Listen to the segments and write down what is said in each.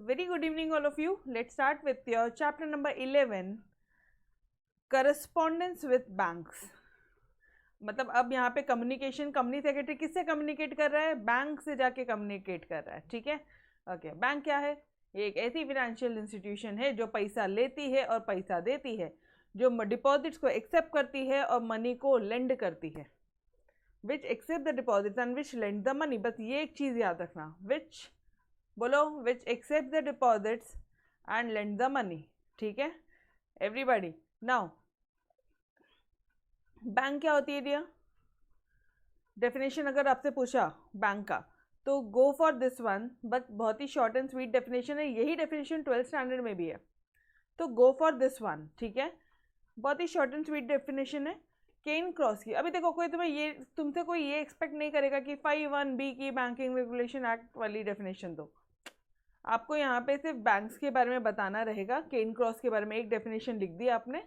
Very good evening all of you. Let's start with your chapter number 11, correspondence with banks. मतलब अब यहाँ पे communication company secretary किससे communicate कर रहा है? बैंक से जाके कम्युनिकेट कर रहा है. ठीक है. ओके. बैंक क्या है? ये एक ऐसी फाइनेंशियल इंस्टीट्यूशन है जो पैसा लेती है और पैसा देती है, जो डिपॉजिट्स को एक्सेप्ट करती है और मनी को लेंड करती है. Which accept the deposits and which lend the money. बस ये एक चीज़ याद रखना. विच बोलो. Which accept the deposits and lend the money. ठीक है एवरीबॉडी. नाउ बैंक क्या होती है डियर? डेफिनेशन अगर आपसे पूछा बैंक का तो go for this one, but बहुत ही शॉर्ट एंड स्वीट डेफिनेशन है. यही डेफिनेशन 12th स्टैंडर्ड में भी है, तो गो फॉर दिस वन. ठीक है. बहुत ही शॉर्ट एंड स्वीट डेफिनेशन है. केन क्रॉस की. अभी देखो कोई तुमसे कोई ये एक्सपेक्ट नहीं करेगा कि 5(1)(b) की बैंकिंग रेगुलेशन एक्ट वाली डेफिनेशन दो. आपको यहाँ पे सिर्फ बैंक्स के बारे में बताना रहेगा. केन क्रॉस के बारे में एक डेफिनेशन लिख दी आपने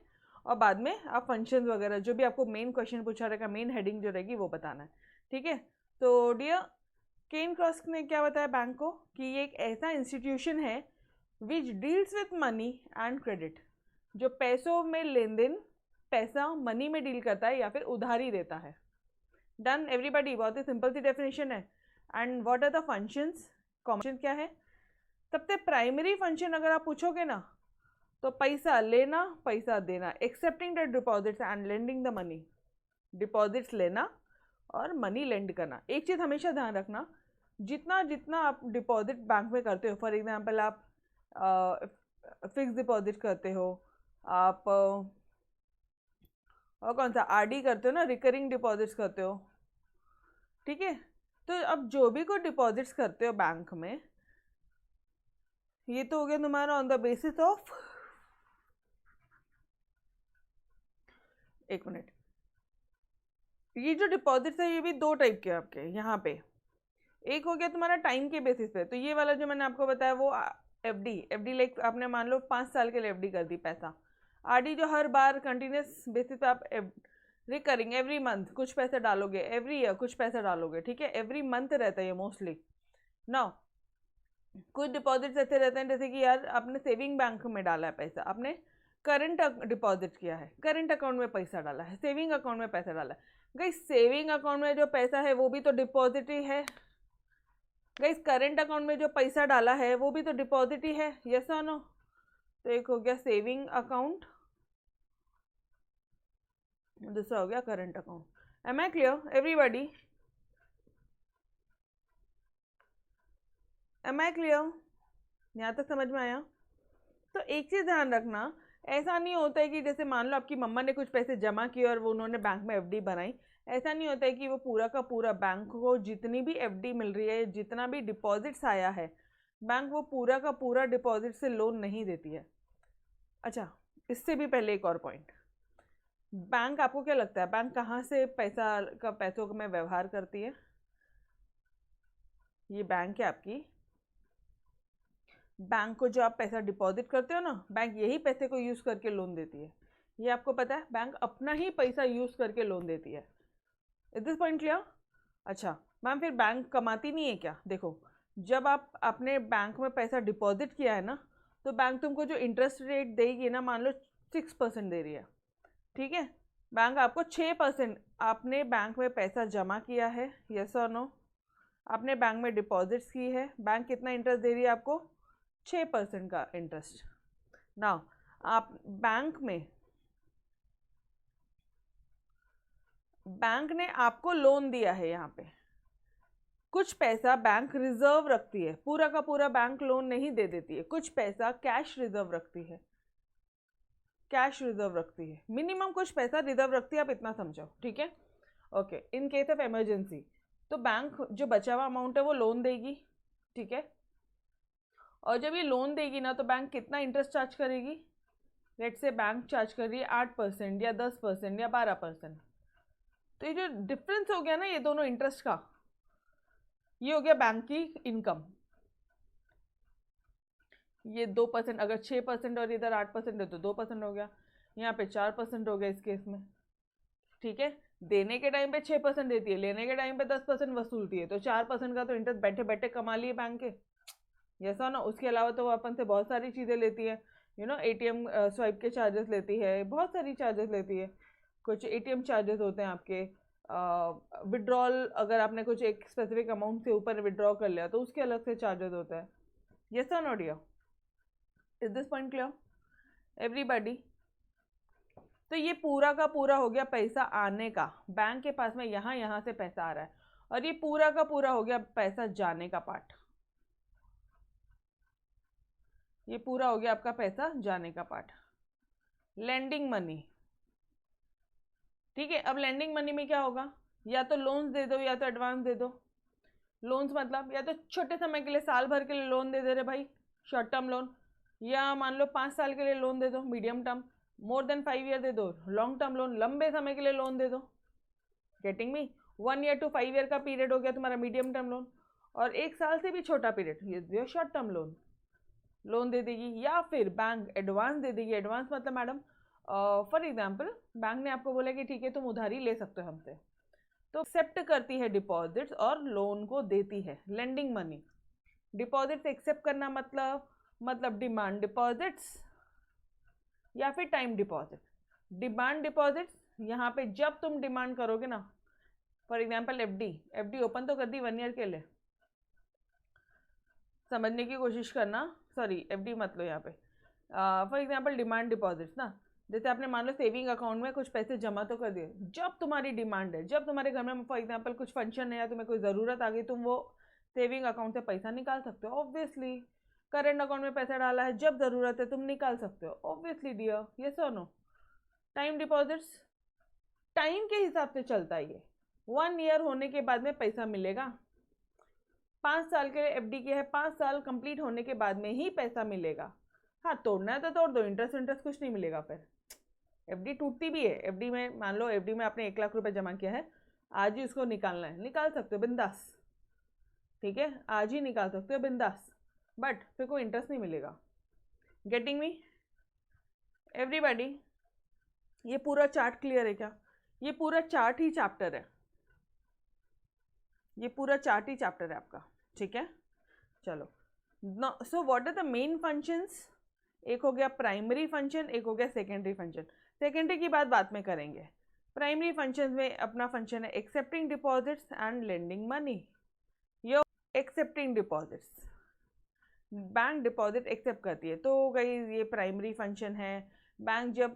और बाद में आप फंक्शंस वगैरह जो भी आपको मेन क्वेश्चन पूछा रहेगा, मेन हेडिंग जो रहेगी वो बताना है. ठीक है. तो डियर केन क्रॉस ने क्या बताया बैंक को कि ये एक ऐसा इंस्टीट्यूशन है which deals with money and credit, जो पैसों में लेन देन, पैसा मनी में डील करता है या फिर उधारी देता है. Done everybody. बहुत ही सिंपल सी डेफिनेशन है. And what are the functions? Common क्या है? सबसे प्राइमरी फंक्शन अगर आप पूछोगे ना तो पैसा लेना, पैसा देना. Accepting the deposits and lending the money. Deposits लेना और मनी लेंड करना. एक चीज़ हमेशा ध्यान रखना, जितना जितना आप डिपॉजिट बैंक में करते हो, फॉर एग्जांपल आप फिक्स डिपॉजिट करते हो, आप और कौन सा आरडी करते हो ना, रिकरिंग डिपॉजिट्स करते हो. ठीक है. तो अब जो भी कोई डिपॉजिट्स करते हो बैंक में, ये तो हो गया तुम्हारा ऑन द बेसिस ऑफ, एक मिनट, ये जो डिपॉजिट्स है ये भी दो टाइप के आपके यहाँ पे. एक हो गया तुम्हारा टाइम के बेसिस पे, तो ये वाला जो मैंने आपको बताया वो एफडी लाइक आपने मान लो 5 साल के लिए एफडी कर दी पैसा. आरडी जो हर बार कंटिन्यूस बेसिस पे आप रिकरिंग एवरी मंथ कुछ पैसा डालोगे, एवरी ईयर कुछ पैसा डालोगे. ठीक है. एवरी मंथ रहता है ये मोस्टली. नाउ कुछ डिपॉजिट्स ऐसे रहते हैं जैसे कि यार आपने सेविंग बैंक में डाला है पैसा, आपने करंट डिपॉजिट किया है, करंट अकाउंट में पैसा डाला है, सेविंग अकाउंट में पैसा डाला है. गाइस सेविंग अकाउंट में जो पैसा है वो भी तो डिपॉजिट ही है. गाइस करंट अकाउंट में जो पैसा डाला है वो भी तो डिपॉजिट ही है. यस और नो? तो एक हो गया सेविंग अकाउंट, दूसरा हो गया current account. Am I clear everybody? Am I clear? यहाँ तक समझ में आया? तो एक चीज़ ध्यान रखना, ऐसा नहीं होता है कि जैसे मान लो आपकी मम्मा ने कुछ पैसे जमा किए और वो उन्होंने बैंक में एफडी बनाई. ऐसा नहीं होता है कि वो पूरा का पूरा बैंक को जितनी भी एफडी मिल रही है, जितना भी डिपॉजिट्स आया है, बैंक वो पूरा का पूरा डिपॉजिट से लोन नहीं देती है. अच्छा, इससे भी पहले एक और पॉइंट. बैंक आपको क्या लगता है बैंक कहाँ से पैसों में व्यवहार करती है? ये बैंक है आपकी. बैंक को जो आप पैसा डिपॉजिट करते हो ना, बैंक यही पैसे को यूज़ करके लोन देती है. ये आपको पता है, बैंक अपना ही पैसा यूज़ करके लोन देती है. Is this point clear? अच्छा मैम, फिर बैंक कमाती नहीं है क्या? देखो, जब आप अपने बैंक में पैसा डिपॉजिट किया है ना, तो बैंक तुमको जो इंटरेस्ट रेट देगी ना, मान लो 6% दे रही है. ठीक है. बैंक आपको 6%, आपने बैंक में पैसा जमा किया है, यस और नो? आपने बैंक में डिपॉजिट्स की है, बैंक कितना इंटरेस्ट दे रही है आपको? 6% का इंटरेस्ट. नाउ आप बैंक ने आपको लोन दिया है. यहाँ पे कुछ पैसा बैंक रिजर्व रखती है, पूरा का पूरा बैंक लोन नहीं दे देती है. कुछ पैसा कैश रिजर्व रखती है, कैश रिजर्व रखती है. मिनिमम कुछ पैसा रिजर्व रखती है, आप इतना समझो. ठीक है. Okay. In case of emergency तो बैंक जो बचा हुआ अमाउंट है वो लोन देगी. ठीक है. और जब ये लोन देगी ना तो बैंक कितना इंटरेस्ट चार्ज करेगी? लेट से बैंक चार्ज कर रही है 8% या 10% या 12%. तो ये जो डिफरेंस हो गया ना ये दोनों इंटरेस्ट का, ये हो गया बैंक की इनकम. ये 2%, अगर 6% और इधर 8% है तो 2% हो गया. यहाँ पे 4% हो गया इस केस में. ठीक है. देने के टाइम पे 6% देती है, लेने के टाइम पे 10% वसूलती है, तो 4% का तो इंटरेस्ट बैठे बैठे कमा लिए बैंक के. यस और नो। उसके अलावा तो वो अपन से बहुत सारी चीज़ें लेती है, यू नो, एटीएम स्वाइप के चार्जेस लेती है, बहुत सारी चार्जेस लेती है। कुछ एटीएम चार्जेस होते हैं आपके, विड्रॉल अगर आपने कुछ एक स्पेसिफिक अमाउंट से ऊपर विड्रॉ कर लिया तो उसके अलग से चार्जेस होते हैं। यस और no dear, is this point clear everybody? तो ये पूरा का पूरा हो गया पैसा आने का, बैंक के पास में यहाँ से पैसा आ रहा है, और ये पूरा का पूरा हो गया पैसा जाने का पार्ट। ये पूरा हो गया आपका पैसा जाने का पार्ट, लैंडिंग मनी। ठीक है, अब लैंडिंग मनी में क्या होगा, या तो लोन्स दे दो या तो एडवांस दे दो। लोन्स मतलब या तो छोटे समय के लिए, साल भर के लिए लोन दे दे रहे भाई, शॉर्ट टर्म लोन, या मान लो 5 साल के लिए लोन दे दो, medium term, more than 5 year दे दो, लॉन्ग टर्म लोन, लंबे समय के लिए लोन दे दो। Getting me? 1 year to 5 year का पीरियड हो गया तुम्हारा मीडियम टर्म लोन, और 1 साल से भी छोटा पीरियड ये शॉर्ट टर्म लोन दे देगी। या फिर बैंक एडवांस दे देगी। एडवांस मतलब मैडम, फॉर एग्जाम्पल बैंक ने आपको बोला कि ठीक है तुम उधारी ले सकते हो हमसे, तो एक्सेप्ट करती है डिपॉजिट्स और लोन को देती है, लेंडिंग मनी। डिपॉजिट्स एक्सेप्ट करना मतलब डिमांड डिपॉजिट्स या फिर टाइम डिपॉजिट। डिमांड डिपॉजिट्स यहाँ पे जब तुम डिमांड करोगे ना, फॉर एग्जाम्पल एफडी ओपन तो कर दी 1 ईयर के लिए, समझने की कोशिश करना, सॉरी एफडी मत लो यहाँ पे। फॉर एग्जाम्पल डिमांड डिपॉजिट्स ना, जैसे आपने मान लो सेविंग अकाउंट में कुछ पैसे जमा तो कर दिए, जब तुम्हारी डिमांड है, जब तुम्हारे घर में फॉर एग्जाम्पल कुछ फंक्शन है या तुम्हें कोई ज़रूरत आ गई, तुम वो सेविंग अकाउंट से पैसा निकाल सकते हो। ऑब्वियसली करेंट अकाउंट में पैसा डाला है, जब ज़रूरत है तुम निकाल सकते हो, ऑब्वियसली डियर, यस और नो। टाइम डिपॉजिट्स टाइम के हिसाब से चलता है ये, 1 ईयर होने के बाद में पैसा मिलेगा। 5 साल के लिए एफडी के है, 5 साल कंप्लीट होने के बाद में ही पैसा मिलेगा। हाँ, तोड़ना है तो तोड़ दो, इंटरेस्ट कुछ नहीं मिलेगा फिर। एफडी टूटती भी है। एफडी में मान लो एफडी में आपने 1 लाख रुपए जमा किया है, आज ही उसको निकालना है, निकाल सकते हो बिंदास, ठीक है, आज ही निकाल सकते हो बिंदास, बट फिर कोई इंटरेस्ट नहीं मिलेगा। Getting me everybody? ये पूरा चार्ट क्लियर है क्या? ये पूरा चार्ट ही चैप्टर है, ये पूरा चार्ट ही चैप्टर है आपका, ठीक है। चलो, so what are the main functions? एक हो गया प्राइमरी फंक्शन, एक हो गया सेकेंडरी फंक्शन। सेकेंडरी की बात बाद में करेंगे। प्राइमरी फंक्शन में अपना फंक्शन है accepting deposits and lending money. यो accepting deposits, bank deposit accept करती है, तो गई ये प्राइमरी फंक्शन है। बैंक जब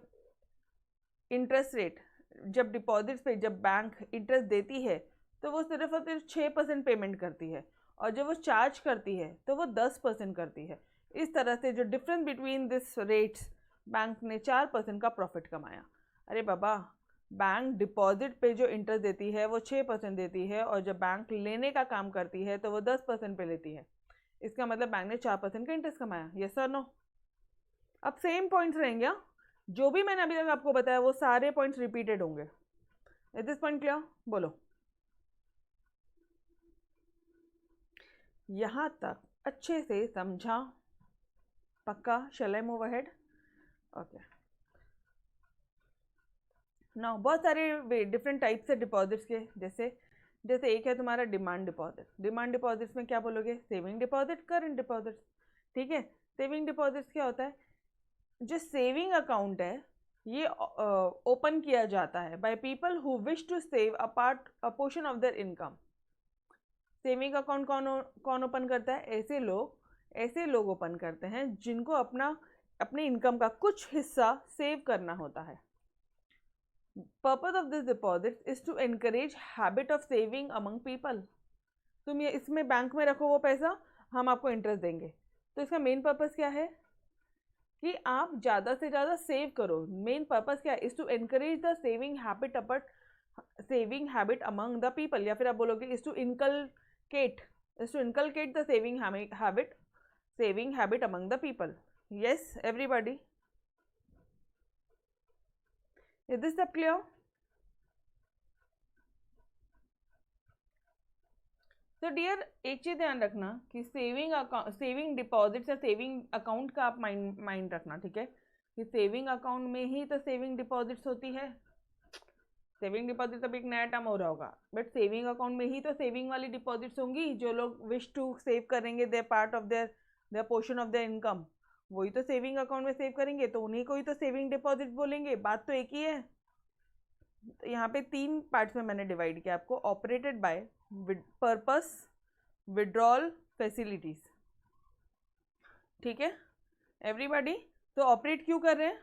इंटरेस्ट रेट, जब डिपॉजिट्स पे जब बैंक इंटरेस्ट देती है तो वो सिर्फ और सिर्फ 6% पेमेंट करती है, और जब वो चार्ज करती है तो वो 10% करती है। इस तरह से जो difference between this rates, bank ने 4% का प्रॉफिट कमाया। अरे बाबा, बैंक डिपॉजिट पे जो इंटरेस्ट देती है वो 6% देती है, और जब बैंक लेने का काम करती है तो वो 10% पे लेती है। इसका मतलब बैंक ने 4% का इंटरेस्ट कमाया। यस और नो? अब सेम पॉइंट्स रहेंगे, जो भी मैंने अभी तक आपको बताया वो सारे पॉइंट्स रिपीटेड होंगे। Is this point clear? बोलो। यहाँ तक अच्छे से समझा? पक्का? Shall I move ahead? Okay. Now बहुत सारे डिफरेंट टाइप्स है डिपॉजिट्स के, जैसे एक है तुम्हारा डिमांड डिपॉजिट। डिमांड डिपॉजिट्स में क्या बोलोगे? सेविंग डिपॉजिट, करंट डिपॉजिट्स, ठीक है। सेविंग डिपॉजिट्स क्या होता है? जो सेविंग अकाउंट है ये ओपन किया जाता है by people who wish to save a portion of their income. Saving account कौन ओपन करता है? ऐसे लोग ओपन करते हैं जिनको अपने इनकम का कुछ हिस्सा सेव करना होता है। Purpose of this deposit is to encourage habit of saving among people. तुम ये इसमें बैंक में रखो वो पैसा, हम आपको इंटरेस्ट देंगे। तो इसका मेन पर्पज क्या है? कि आप ज़्यादा से ज़्यादा सेव करो। मेन पर्पज क्या है? Is to encourage the saving habit among the people, या फिर आप बोलोगे is to inculcate the saving habit among the people. Yes everybody, is this सब क्लियर? तो डियर एक चीज ध्यान रखना कि सेविंग डिपॉजिट या सेविंग अकाउंट का आप माइंड रखना, ठीक है, कि सेविंग अकाउंट में ही तो सेविंग डिपॉजिट्स होती है। सेविंग डिपॉजिट अब एक नया टर्म हो रहा होगा, बट सेविंग अकाउंट में ही तो सेविंग वाली डिपॉजिट्स होंगी। जो लोग विश टू सेव करेंगे, they part of their the portion of the income, वही तो सेविंग अकाउंट में सेव करेंगे, तो उन्हीं को ही तो सेविंग डिपॉजिट बोलेंगे, बात तो एक ही है। तो यहाँ पे 3 पार्ट्स में मैंने डिवाइड किया आपको, operated by, purpose, withdrawal, facilities. ठीक है एवरीबॉडी, तो ऑपरेट क्यों कर रहे हैं?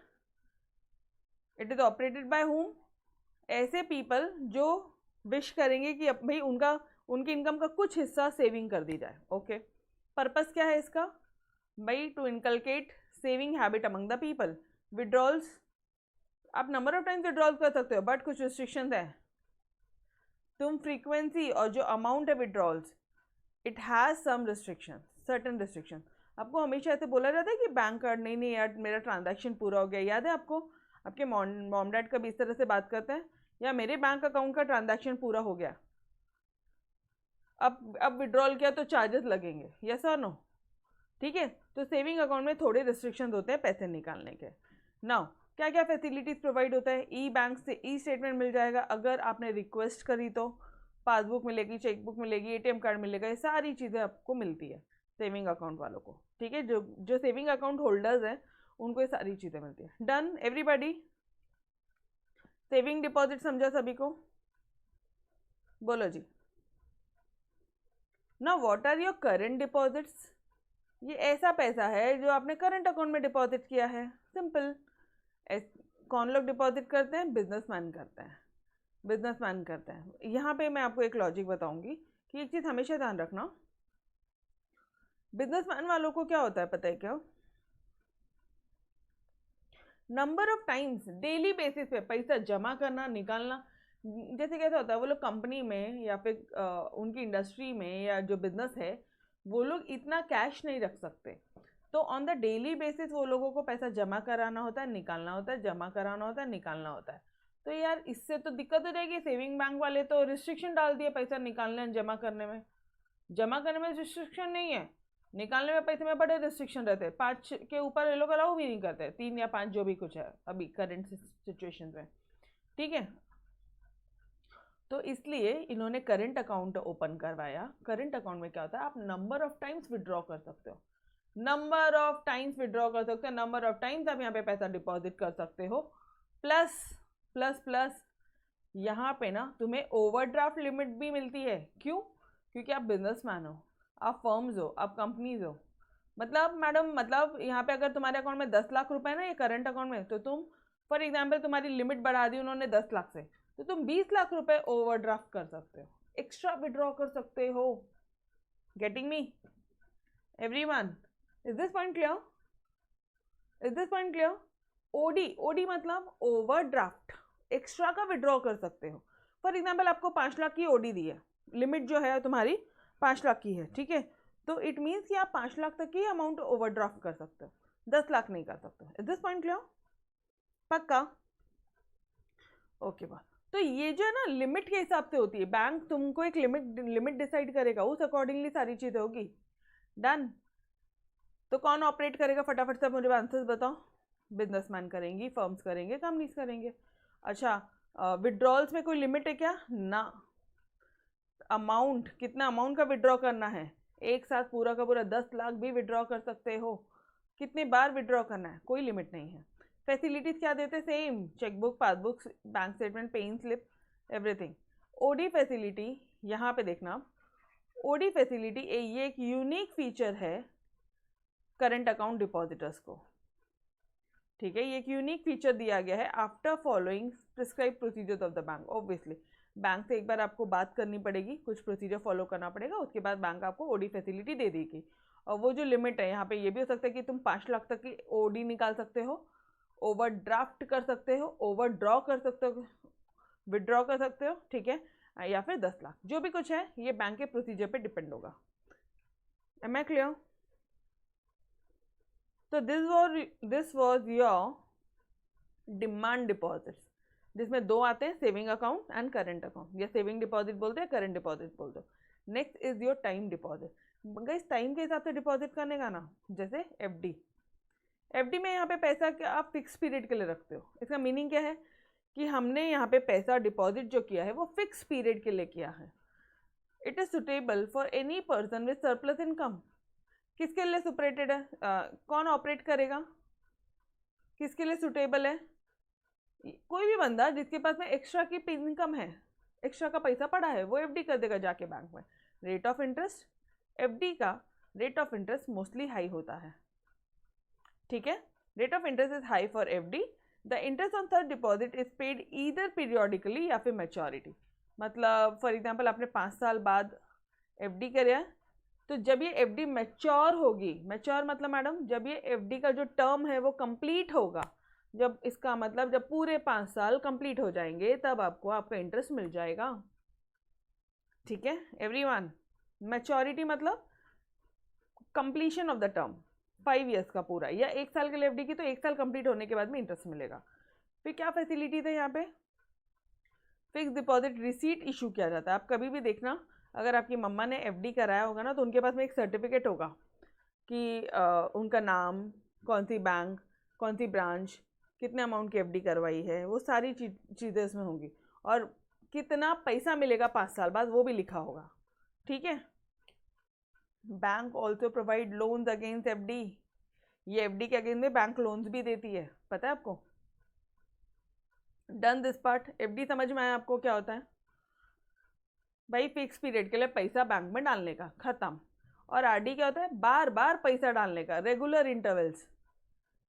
It is operated by whom? ऐसे पीपल जो विश करेंगे कि भाई उनकी इनकम का कुछ हिस्सा सेविंग कर दी जाए। ओके, पर्पस क्या है इसका? भाई to inculcate saving habit among the people. Withdrawals, आप नंबर ऑफ टाइम्स विड्रॉल कर सकते हो, बट कुछ रिस्ट्रिक्शंस है। तुम फ्रीक्वेंसी और जो अमाउंट है withdrawals, it has some restriction, certain restriction. आपको हमेशा ऐसे बोला जाता है कि बैंक कार्ड नहीं यार मेरा ट्रांजैक्शन पूरा हो गया, याद है आपको? आपके मॉम डैड कभी इस तरह से बात करते हैं, या मेरे बैंक अकाउंट का ट्रांजैक्शन पूरा हो गया, अब विड्रॉल किया तो चार्जेस लगेंगे, यस और नो? ठीक है, तो सेविंग अकाउंट में थोड़े रिस्ट्रिक्शन होते हैं पैसे निकालने के। नाउ क्या क्या फैसिलिटीज़ प्रोवाइड होता है? ई बैंक से ई स्टेटमेंट मिल जाएगा अगर आपने रिक्वेस्ट करी तो, पासबुक मिलेगी, चेकबुक मिलेगी, एटीएम कार्ड मिलेगा, ये सारी चीज़ें आपको मिलती है सेविंग अकाउंट वालों को। ठीक है, जो सेविंग अकाउंट होल्डर्स हैं उनको ये सारी चीज़ें मिलती है। Done everybody? सेविंग डिपॉजिट समझा सभी को? बोलो जी। ना what are your current deposits? ये ऐसा पैसा है जो आपने करंट अकाउंट में डिपॉजिट किया है, सिंपल। कौन लोग डिपॉजिट करते हैं? बिजनेसमैन करते हैं, बिजनेसमैन करते हैं। यहाँ पे मैं आपको एक लॉजिक बताऊंगी कि एक चीज़ हमेशा ध्यान रखना, बिजनेसमैन वालों को क्या होता है पता है क्या? Number of times daily basis पे पैसा जमा करना निकालना। जैसे कैसा होता है, वो लोग कंपनी में या फिर उनकी इंडस्ट्री में या जो बिजनेस है वो लोग इतना कैश नहीं रख सकते, तो ऑन द डेली बेसिस वो लोगों को पैसा जमा कराना होता है, निकालना होता है, जमा कराना होता है, निकालना होता है। तो यार इससे तो दिक्कत हो जाएगी। सेविंग बैंक वाले तो रिस्ट्रिक्शन डाल दिए पैसा निकालने जमा करने में। जमा करने में रिस्ट्रिक्शन नहीं है, निकालने में पैसे में बड़े रिस्ट्रिक्शन रहते हैं। 5 के ऊपर ये लोग अलाउ भी नहीं करते, 3 या 5 जो भी कुछ है अभी करंट सिचुएशन में। ठीक है, तो इसलिए इन्होंने करंट अकाउंट ओपन करवाया। करंट अकाउंट में क्या होता है, आप नंबर ऑफ टाइम्स विड्रॉ कर सकते हो, नंबर ऑफ टाइम्स विड्रॉ कर सकते हो, नंबर ऑफ टाइम्स आप यहाँ पे पैसा डिपॉजिट कर सकते हो। प्लस प्लस प्लस यहाँ पे ना तुम्हें ओवरड्राफ्ट लिमिट भी मिलती है। क्यों? क्योंकि आप बिजनेसमैन हो, आप फर्म्स हो, आप कंपनीज हो। मतलब मैडम, मतलब यहाँ पे अगर तुम्हारे अकाउंट में 10 लाख रुपए है ना ये करंट अकाउंट में, तो तुम फॉर एग्जाम्पल तुम्हारी लिमिट बढ़ा दी उन्होंने 10 लाख से, तो तुम 20 लाख रुपए ओवरड्राफ्ट कर सकते हो, एक्स्ट्रा विड्रॉ कर सकते हो। Getting me everyone? Is this point clear? Is this point clear? OD, OD मतलब ओवरड्राफ्ट, एक्स्ट्रा का विड्रॉ कर सकते हो। फॉर एग्जाम्पल आपको 5 लाख की ओडी दी है, लिमिट जो है तुम्हारी 5 लाख की है, ठीक है, तो इट मीन्स कि आप 5 लाख तक की अमाउंट ओवरड्राफ्ट कर सकते हो, 10 लाख नहीं कर सकते। Is this point clear? पक्का? ओके बात। तो ये जो है ना लिमिट के हिसाब से होती है, बैंक तुमको एक लिमिट डिसाइड करेगा, उस अकॉर्डिंगली सारी चीज़ें होगी। डन? तो कौन ऑपरेट करेगा? फटाफट से मुझे आंसर्स बताओ। बिजनेसमैन करेंगी, फर्म्स करेंगे, कंपनीज करेंगे। अच्छा, विड्रॉल्स में कोई लिमिट है क्या? ना। अमाउंट, कितना अमाउंट का विड्रॉ करना है? एक साथ पूरा का पूरा 10 लाख भी विड्रॉ कर सकते हो। कितनी बार विड्रॉ करना है? कोई लिमिट नहीं है। फैसिलिटीज क्या देते हैं? Same, chequebook, passbook, bank statement, paying slip, everything. OD facility, यहाँ पे देखना, ओडी फैसिलिटी ये एक यूनिक फीचर है करंट अकाउंट डिपॉजिटर्स को। ठीक है, ये एक यूनिक फीचर दिया गया है after following prescribe procedures of the bank. Obviously bank से एक बार आपको बात करनी पड़ेगी, कुछ प्रोसीजर फॉलो करना पड़ेगा, उसके बाद बैंक आपको ओडी फैसिलिटी दे देगी। और वो जो लिमिट है यहाँ पे ये भी हो सकता है कि तुम 5 लाख तक की ओडी निकाल सकते हो, ओवरड्राफ्ट कर सकते हो, ओवरड्रॉ कर सकते हो, विड्रॉ कर सकते हो, ठीक है, या फिर 10 लाख, जो भी कुछ है ये बैंक के प्रोसीजर पे डिपेंड होगा। Am I clear? तो this was your demand deposits, जिसमें 2 आते हैं, saving account and current account, या सेविंग डिपॉजिट बोलते हैं, करेंट डिपॉजिट बोलते हो। Next is your time deposit. Guys time के हिसाब से डिपॉजिट करने का ना, जैसे एफडी। एफडी में यहाँ पे पैसा आप फिक्स पीरियड के लिए रखते हो। इसका मीनिंग क्या है कि हमने यहाँ पे पैसा डिपॉजिट जो किया है वो फिक्स पीरियड के लिए किया है। It is suitable for any person with surplus income. किसके लिए सुपरेटेड है, कौन ऑपरेट करेगा, किसके लिए सुटेबल है, कोई भी बंदा जिसके पास में एक्स्ट्रा की इनकम है, एक्स्ट्रा का पैसा पड़ा है, वो एफडी कर देगा जाके बैंक में। रेट ऑफ इंटरेस्ट, एफडी का rate of interest mostly high होता है, ठीक है। Rate of interest is high for FD. The interest on such deposit is paid either periodically या फिर मैच्योरिटी। मतलब फॉर एग्जांपल आपने 5 साल बाद एफडी करे है, तो जब ये एफडी मैच्योर होगी, मैच्योर मतलब मैडम जब ये एफडी का जो टर्म है वो कंप्लीट होगा, जब इसका मतलब जब पूरे 5 साल कंप्लीट हो जाएंगे तब आपको आपका इंटरेस्ट मिल जाएगा, ठीक है एवरीवन। मैच्योरिटी मतलब completion of the term, 5 years का पूरा, या 1 साल के लिए एफडी की तो 1 साल कंप्लीट होने के बाद में इंटरेस्ट मिलेगा। फिर क्या फैसिलिटी है यहाँ पे, फिक्स डिपॉजिट रिसीट इशू किया जाता है। आप कभी भी देखना, अगर आपकी मम्मा ने एफडी कराया होगा ना तो उनके पास में एक सर्टिफिकेट होगा कि उनका नाम, कौन सी बैंक, कौन सी ब्रांच, कितने अमाउंट की एफडी करवाई है, वो सारी चीज़ें इसमें होंगी, और कितना पैसा मिलेगा 5 साल बाद वो भी लिखा होगा, ठीक है। Bank also provide loans against FD. ये एफडी के अगेंस्ट में बैंक लोन्स भी देती है, पता है आपको। Done this part. एफडी समझ में आया आपको क्या होता है भाई, फिक्स पीरियड के लिए पैसा बैंक में डालने का, खत्म। और आरडी क्या होता है, बार बार पैसा डालने का, रेगुलर इंटरवल्स,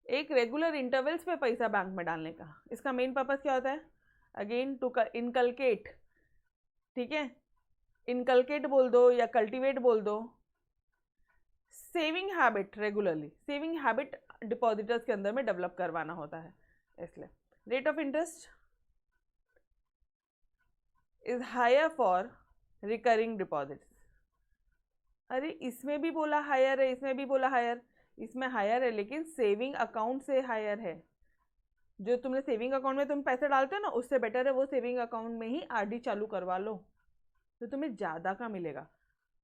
एक रेगुलर इंटरवल्स पे पैसा बैंक में डालने का। इसका मेन पर्पस क्या होता है, अगेन टू इनकलकेट, ठीक है, इनकलकेट बोल दो या कल्टीवेट बोल दो, saving habit, regularly saving habit depositors के अंदर में डेवलप करवाना होता है, इसलिए। Rate of interest is higher for recurring deposits. अरे इसमें भी बोला हायर है, इसमें भी बोला हायर, इसमें हायर है लेकिन सेविंग अकाउंट से हायर है। जो तुमने सेविंग अकाउंट में तुम पैसे डालते हो ना, उससे बेटर है वो सेविंग अकाउंट में ही आरडी चालू करवा लो, तो तुम्हें ज़्यादा का मिलेगा,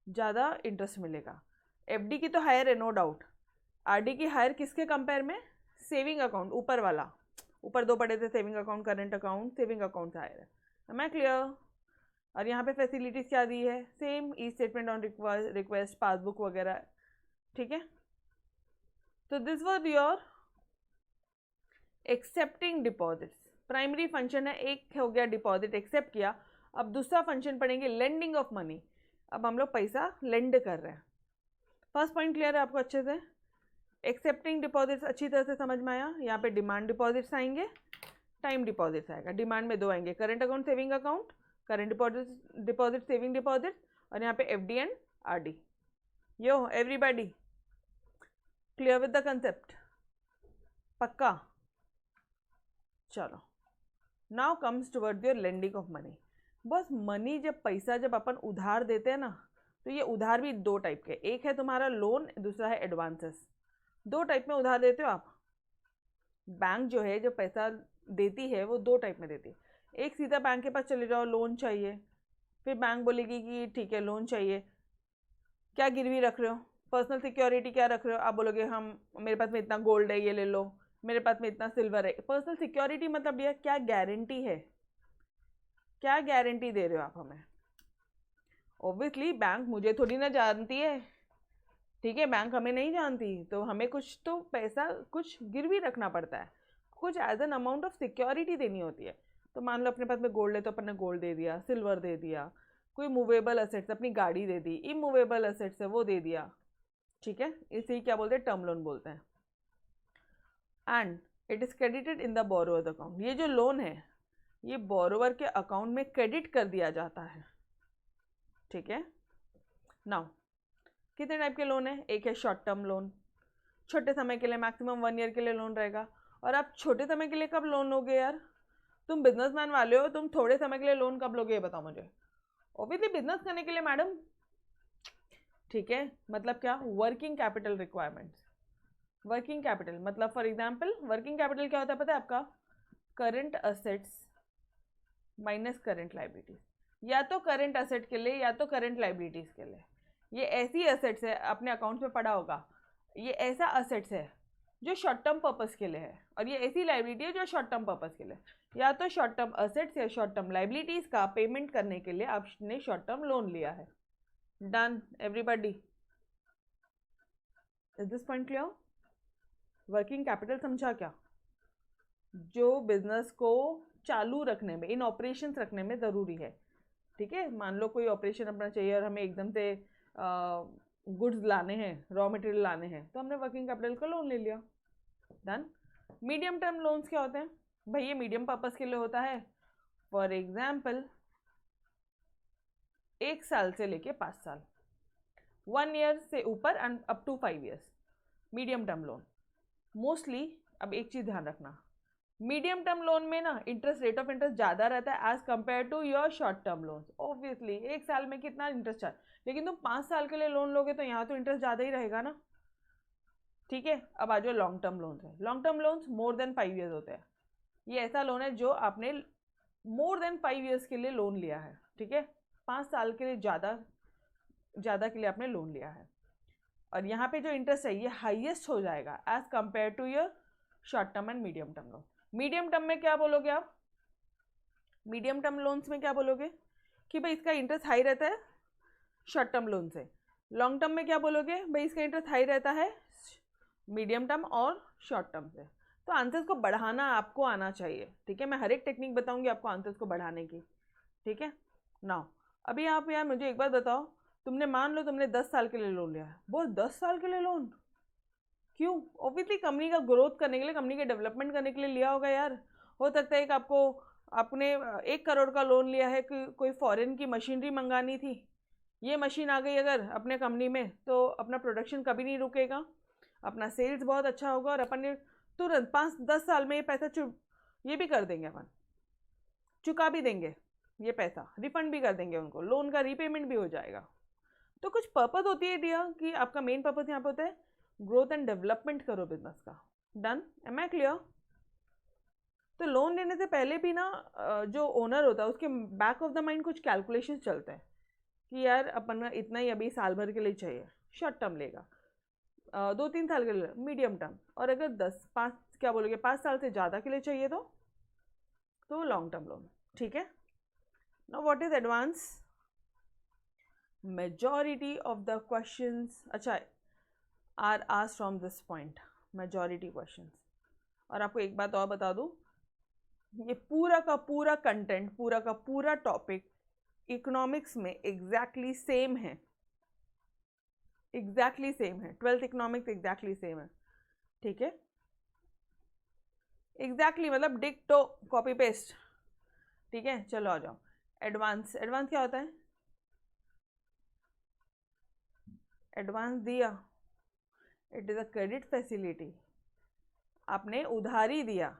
ज़्यादा इंटरेस्ट मिलेगा। एफडी की तो हायर है नो डाउट, आरडी की हायर किसके कंपेयर में, सेविंग अकाउंट ऊपर वाला, ऊपर 2 पड़े थे, saving account, current account, saving account higher है। मैं क्लियर। और यहाँ पे फैसिलिटीज़ क्या दी है, same e statement on request, passbook वगैरह, ठीक है। तो this was your accepting deposits. Primary function है, एक हो गया डिपॉजिट एक्सेप्ट किया, अब दूसरा फंक्शन पढ़ेंगे लेंडिंग ऑफ मनी। अब हम लोग पैसा लेंड कर रहे हैं। फर्स्ट पॉइंट क्लियर है आपको अच्छे से, एक्सेप्टिंग डिपॉजिट्स अच्छी तरह से समझ में आया। यहाँ पे डिमांड डिपॉजिट्स आएंगे, टाइम डिपॉजिट्स आएगा। डिमांड में 2 आएंगे, current account, saving account, current deposit, saving deposit, और यहाँ पे FD and RD. Yo everybody clear with the concept, पक्का। चलो now comes towards your lending of money. बस मनी, जब पैसा जब अपन उधार देते हैं ना, तो ये उधार भी 2 टाइप के, एक है तुम्हारा लोन, दूसरा है एडवांसेस। 2 टाइप में उधार देते हो आप। बैंक जो है जो पैसा देती है वो 2 टाइप में देती है। एक सीधा बैंक के पास चले जाओ, लोन चाहिए, फिर बैंक बोलेगी कि ठीक है लोन चाहिए, क्या गिरवी रख रहे हो, पर्सनल सिक्योरिटी क्या रख रहे हो, आप बोलोगे हम, मेरे पास में इतना गोल्ड है ये ले लो, मेरे पास में इतना सिल्वर है। पर्सनल सिक्योरिटी मतलब भैया क्या गारंटी है, क्या गारंटी दे रहे हो आप हमें। ऑब्वियसली बैंक मुझे थोड़ी ना जानती है, ठीक है, बैंक हमें नहीं जानती, तो हमें कुछ तो पैसा कुछ गिरवी रखना पड़ता है, कुछ as an amount of security देनी होती है। तो मान लो अपने पास में गोल्ड है तो अपन ने गोल्ड दे दिया, सिल्वर दे दिया, कोई मूवेबल असेट्स, अपनी गाड़ी दे दी, इमूवेबल असेट्स है वो दे दिया, ठीक है, इसे क्या बोलते हैं, टर्म लोन बोलते हैं। And it is credited in the borrowers account. ये जो लोन है ये बोरोवर के अकाउंट में क्रेडिट कर दिया जाता है, ठीक है। नाउ कितने टाइप के लोन है, एक है शॉर्ट टर्म लोन, छोटे समय के लिए, मैक्सिमम 1 ईयर के लिए लोन रहेगा। और आप छोटे समय के लिए कब लोन लोगे यार, तुम बिजनेसमैन वाले हो, तुम थोड़े समय के लिए लोन कब लोगे ये बताओ मुझे। ऑब्वियसली बिजनेस करने के लिए मैडम, ठीक है, मतलब क्या, working capital requirements. Working capital मतलब फॉर एग्जांपल वर्किंग कैपिटल क्या होता है पता है आपका, current assets minus current liabilities, या तो करंट असेट के लिए या तो करंट लाइबिलिटीज के लिए। ये ऐसी असेट्स है, अपने अकाउंट्स में पड़ा होगा, ये ऐसा असेट्स है जो शॉर्ट टर्म पर्पस के लिए है, और ये ऐसी लाइबिलिटी है जो शॉर्ट टर्म पर्पस के लिए। या तो शॉर्ट टर्म असेट्स या शॉर्ट टर्म लाइबिलिटीज का पेमेंट करने के लिए आपने शॉर्ट टर्म लोन लिया है। Done everybody. Is this point clear? Working capital समझा क्या? जो बिजनेस को चालू रखने में, इन ऑपरेशंस रखने में ज़रूरी है। ठीक है, मान लो कोई ऑपरेशन अपना चाहिए और हमें एकदम से गुड्स लाने हैं, रॉ मटेरियल लाने हैं, तो हमने वर्किंग कैपिटल का लोन ले लिया, डन। मीडियम टर्म लोन्स क्या होते हैं भाई? ये मीडियम पर्पस के लिए होता है। फॉर एग्जाम्पल 1 साल से लेके 5 साल, 1 ईयर से ऊपर and up to 5 years, medium term loan mostly. अब एक चीज़ ध्यान रखना, मीडियम टर्म लोन में ना इंटरेस्ट, रेट ऑफ इंटरेस्ट ज़्यादा रहता है as compared to your short term loan. Obviously 1 साल में कितना इंटरेस्ट है, लेकिन तुम 5 साल के लिए लोन लोगे तो यहाँ तो इंटरेस्ट ज़्यादा ही रहेगा ना। ठीक है, अब आ जाओ लॉन्ग टर्म लोन्स है। लॉन्ग टर्म लोन्स मोर देन 5 ईयर्स होते हैं। ये ऐसा लोन है जो आपने मोर देन 5 ईयर्स के लिए लोन लिया है। ठीक है, 5 साल के लिए ज़्यादा के लिए आपने लोन लिया है, और यहाँ पे जो इंटरेस्ट है ये हाईएस्ट हो जाएगा as compared to your short term and medium term loan. Medium term में क्या बोलोगे आप? मीडियम टर्म लोन्स में क्या बोलोगे कि भाई इसका इंटरेस्ट हाई रहता है शॉर्ट टर्म लोन से। लॉन्ग टर्म में क्या बोलोगे? भाई इसका इंटरेस्ट हाई रहता है मीडियम टर्म और शॉर्ट टर्म से। तो आंसर्स को बढ़ाना आपको आना चाहिए। ठीक है, मैं हर एक टेक्निक बताऊंगी आपको आंसर्स को बढ़ाने की। ठीक है, नाउ अभी आप यार मुझे एक बात बताओ, तुमने मान लो तुमने 10 साल के लिए लोन लिया है। बोल 10 साल के लिए लोन क्यों? ऑब्वियसली कंपनी का ग्रोथ करने के लिए, कंपनी के डेवलपमेंट करने के लिए लिया होगा यार। हो सकता है कि आपको, आपने 1 करोड़ का लोन लिया है कि कोई फॉरेन की मशीनरी मंगानी थी, ये मशीन आ गई अगर अपने कंपनी में तो अपना प्रोडक्शन कभी नहीं रुकेगा, अपना सेल्स बहुत अच्छा होगा, और अपन ने तुरंत 5-10 साल में ये पैसा ये भी कर देंगे, अपन चुका भी देंगे, ये पैसा रिफंड भी कर देंगे उनको, लोन का रीपेमेंट भी हो जाएगा। तो कुछ पर्पस होती है डियर कि आपका मेन पर्पस यहाँ पे होता है ग्रोथ एंड डेवलपमेंट करो बिजनेस का। Done, am I clear? तो लोन लेने से पहले भी ना जो ओनर होता है उसके बैक ऑफ द माइंड कुछ कैलकुलेशन चलते हैं कि यार अपन इतना ही अभी साल भर के लिए चाहिए, शॉर्ट टर्म लेगा, 2-3 साल के लिए मीडियम टर्म, और अगर 5 साल से ज़्यादा के लिए चाहिए तो लॉन्ग टर्म लोन। ठीक है, now what is advance? Majority of the questions अच्छा are asked from this point, majority questions. और आपको एक बात और बता दूं, ये पूरा का पूरा कंटेंट, पूरा का पूरा टॉपिक इकोनॉमिक्स में एग्जैक्टली सेम है, एग्जैक्टली सेम है। 12th इकोनॉमिक्स एग्जैक्टली सेम है। ठीक है, एग्जैक्टली मतलब डिक्टो, कॉपी पेस्ट। ठीक है, चलो आ जाओ एडवांस। एडवांस क्या होता है? एडवांस दिया, it is a credit facility. आपने उधारी दिया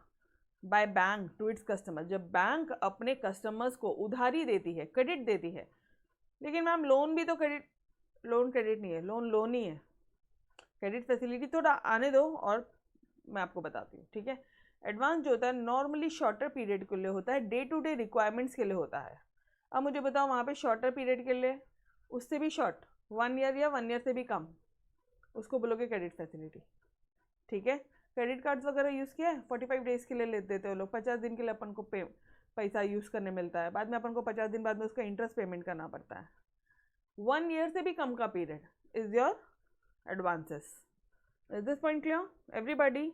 by bank to its customer. जब बैंक अपने कस्टमर्स को उधारी देती है, क्रेडिट देती है, लेकिन मैम लोन भी तो क्रेडिट, लोन क्रेडिट नहीं है, लोन लोन ही है। क्रेडिट फैसिलिटी थोड़ा आने दो और मैं आपको बताती हूँ। ठीक है, एडवांस जो होता है नॉर्मली शॉर्टर पीरियड के लिए होता है, डे टू डे रिक्वायरमेंट्स के लिए होता है। अब मुझे बताओ वहाँ पे शॉर्टर पीरियड के लिए, उससे भी शॉर्ट 1 ईयर या 1 ईयर से भी कम, उसको बोलोगे क्रेडिट फैसिलिटी। ठीक है, क्रेडिट कार्ड्स वगैरह यूज़ किया है, 45 डेज़ के लिए ले देते हो लोग, 50 दिन के लिए अपन को पैसा यूज़ करने मिलता है, बाद में अपन को 50 दिन बाद में उसका इंटरेस्ट पेमेंट करना पड़ता है। 1 ईयर से भी कम का period is your advances. Is this point clear everybody?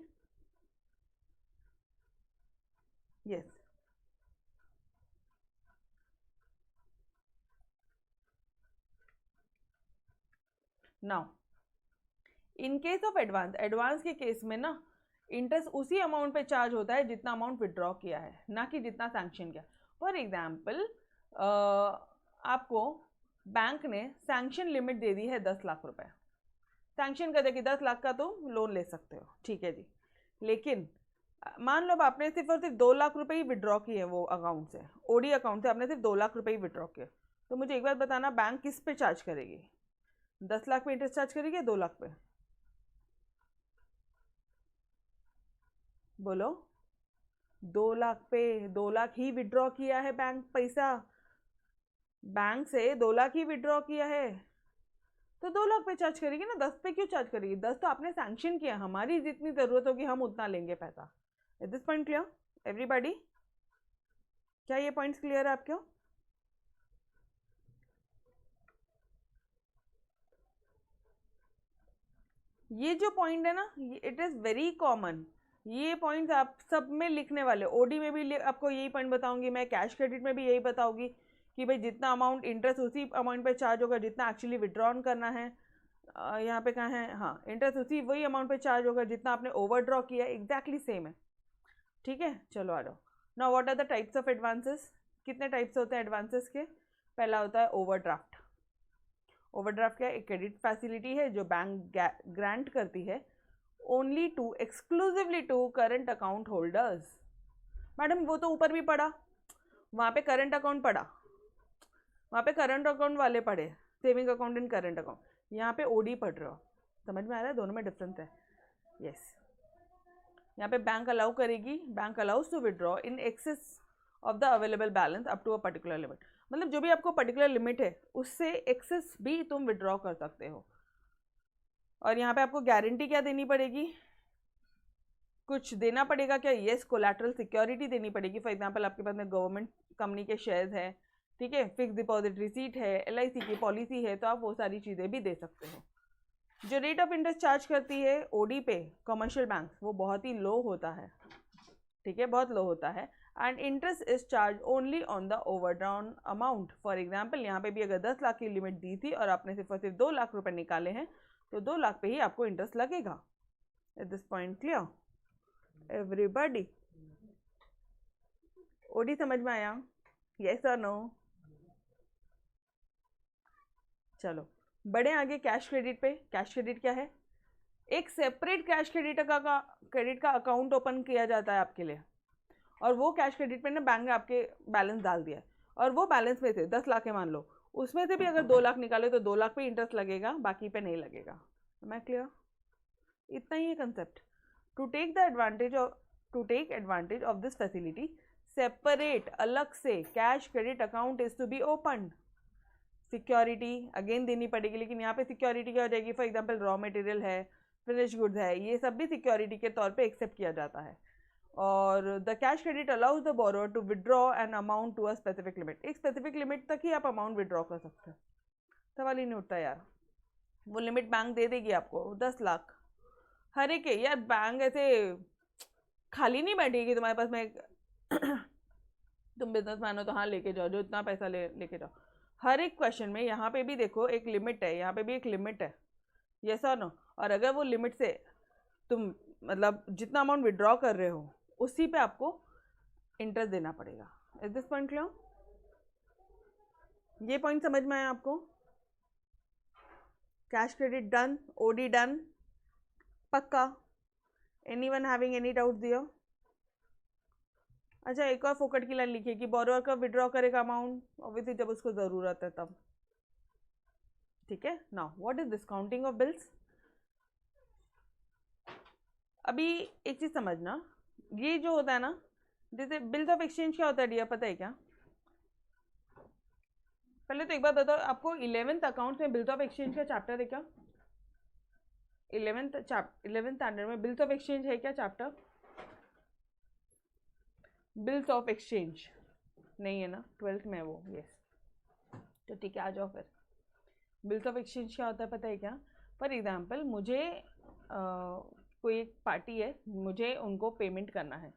Yes, now in case of advance, advance के केस में ना इंटरेस्ट उसी अमाउंट पे चार्ज होता है जितना अमाउंट विड्रॉ किया है, ना कि जितना सैंक्शन किया। फॉर एग्जाम्पल आपको बैंक ने सैंक्शन लिमिट दे दी है 10 लाख रुपए, सैंक्शन कर दे कि 10 लाख का तुम लोन ले सकते हो। ठीक है जी, लेकिन मान लो आपने सिर्फ और सिर्फ 2 लाख रुपए ही विड्रॉ किए वो अकाउंट से, ओडी अकाउंट से आपने सिर्फ 2 लाख रुपए ही विड्रॉ किए, तो मुझे एक बात बताना, बैंक किस पे चार्ज करेगी? 10 लाख पे इंटरेस्ट चार्ज करेगी या 2 लाख पे? बोलो। 2 लाख पे, 2 लाख ही विड्रॉ किया है बैंक पैसा, बैंक से 2 लाख ही विड्रॉ किया है, तो 2 लाख पे चार्ज करेगी ना, 10 पे क्यों चार्ज करेगी? 10 तो आपने सैंक्शन किया, हमारी जितनी ज़रूरत होगी हम उतना लेंगे पैसा। Is this point clear everybody? क्या ये पॉइंट्स क्लियर है आपको? ये जो पॉइंट है ना, इट इज़ वेरी कॉमन। ये पॉइंट्स आप सब में लिखने वाले, ओडी में भी आपको यही पॉइंट बताऊंगी मैं, कैश क्रेडिट में भी यही बताऊंगी कि भाई जितना अमाउंट इंटरेस्ट उसी अमाउंट पे चार्ज होगा जितना एक्चुअली विड्रॉन करना है। यहाँ पे कहाँ है, हाँ, इंटरेस्ट उसी वही अमाउंट पे चार्ज होगा जितना आपने ओवरड्रॉ किया, एग्जैक्टली सेम है। ठीक है, चलो आ जाओ। Now what are the types of advances? कितने टाइप्स होते हैं एडवांसेस के? पहला होता है ओवरड्राफ्ट। ओवरड्राफ्ट क्या है? एक क्रेडिट फैसिलिटी है जो बैंक ग्रांट करती है only to, exclusively to current account holders. Madam वो तो ऊपर भी पढ़ा, वहाँ पे करंट अकाउंट पढ़ा, वहाँ पे करंट अकाउंट वाले पढ़े, saving account and current account, यहाँ पे ओडी पढ़ रहे हो। समझ में आ रहा है दोनों में डिफरेंस है? यस। यहाँ पे बैंक अलाउ करेगी, bank allows to withdraw in excess of the available balance up to a particular limit. मतलब जो भी आपको पर्टिकुलर लिमिट है उससे एक्सेस भी तुम विड्रॉ कर सकते हो। और यहाँ पे आपको गारंटी क्या देनी पड़ेगी? कुछ देना पड़ेगा क्या? येस, कोलैटरल सिक्योरिटी देनी पड़ेगी। फॉर एग्जांपल आपके पास में गवर्नमेंट कंपनी के शेयर्स हैं, ठीक है, फिक्स डिपॉजिट रिसीट है, एलआईसी की पॉलिसी है, तो आप वो सारी चीज़ें भी दे सकते हो। जो रेट ऑफ इंटरेस्ट चार्ज करती है ओडी पे कमर्शियल बैंक, वो बहुत ही लो होता है, ठीक है, बहुत लो होता है। And interest is charge only on the overdrawn amount. For example यहाँ पे भी अगर 10 लाख की लिमिट दी थी और आपने सिर्फ और सिर्फ 2 लाख रुपए निकाले हैं तो 2 लाख पे ही आपको इंटरेस्ट लगेगा। At this point clear everybody? OD समझ में आया? यस और नो? चलो बढ़े आगे कैश क्रेडिट पे। कैश क्रेडिट क्या है? एक सेपरेट कैश क्रेडिट का अकाउंट ओपन किया जाता है आपके लिए, और वो कैश क्रेडिट पे ना बैंक ने आपके बैलेंस डाल दिया है, और वो बैलेंस में से 10 लाख है मान लो, उसमें से भी अगर 2 लाख निकाले तो 2 लाख पे इंटरेस्ट लगेगा, बाकी पे नहीं लगेगा। मैं क्लियर? इतना ही है concept. To take advantage of this facility, separate अलग से cash credit account is to be open. Security again देनी पड़ेगी, लेकिन यहाँ पे सिक्योरिटी क्या हो जाएगी? फॉर एग्जाम्पल रॉ मटेरियल है, फिनिश गुड्स है, ये सब भी सिक्योरिटी के तौर पे एक्सेप्ट किया जाता है। और the cash credit allows the borrower to withdraw an amount to a specific limit. एक स्पेसिफिक लिमिट तक ही आप अमाउंट विड्रॉ कर सकते हैं। सवाल ही नहीं उठता यार, वो लिमिट बैंक दे देगी आपको 10 लाख हर एक। यार बैंक ऐसे खाली नहीं बैठेगी तुम्हारे पास में तुम बिजनेसमैन हो तो हाँ लेके जाओ, जो इतना पैसा लेके जाओ। हर एक क्वेश्चन में यहाँ पे भी देखो एक लिमिट है, यहाँ पे भी एक लिमिट है, यस और नो? और अगर वो लिमिट से तुम मतलब जितना अमाउंट विड्रॉ कर रहे हो उसी पे आपको इंटरेस्ट देना पड़ेगा। Is this point clear? ये पॉइंट समझ में आया आपको? Cash credit done, OD done, पक्का? एनीवन हैविंग एनी डाउट दिया? अच्छा एक और फोकट की लाइन लिखिए कि बोरोअर कब विड्रॉ करेगा अमाउंट? ऑब्वियसली जब उसको ज़रूरत है तब। ठीक है। Now what is discounting of bills? अभी एक चीज़ समझना, ये जो होता है ना, जैसे बिल्स ऑफ एक्सचेंज क्या होता है डियर, पता है क्या? पहले तो एक बार बताओ, आपको 11th अकाउंट में बिल्स ऑफ एक्सचेंज का चैप्टर है क्या? 11th स्टैंडर्ड में बिल्स ऑफ एक्सचेंज है क्या चैप्टर? बिल्स ऑफ एक्सचेंज नहीं है ना, 12th में है वो। यस, तो ठीक है, आ जाओ फिर। बिल्स ऑफ एक्सचेंज क्या होता है पता है क्या? फॉर एग्जाम्पल मुझे कोई एक पार्टी है, मुझे उनको पेमेंट करना है,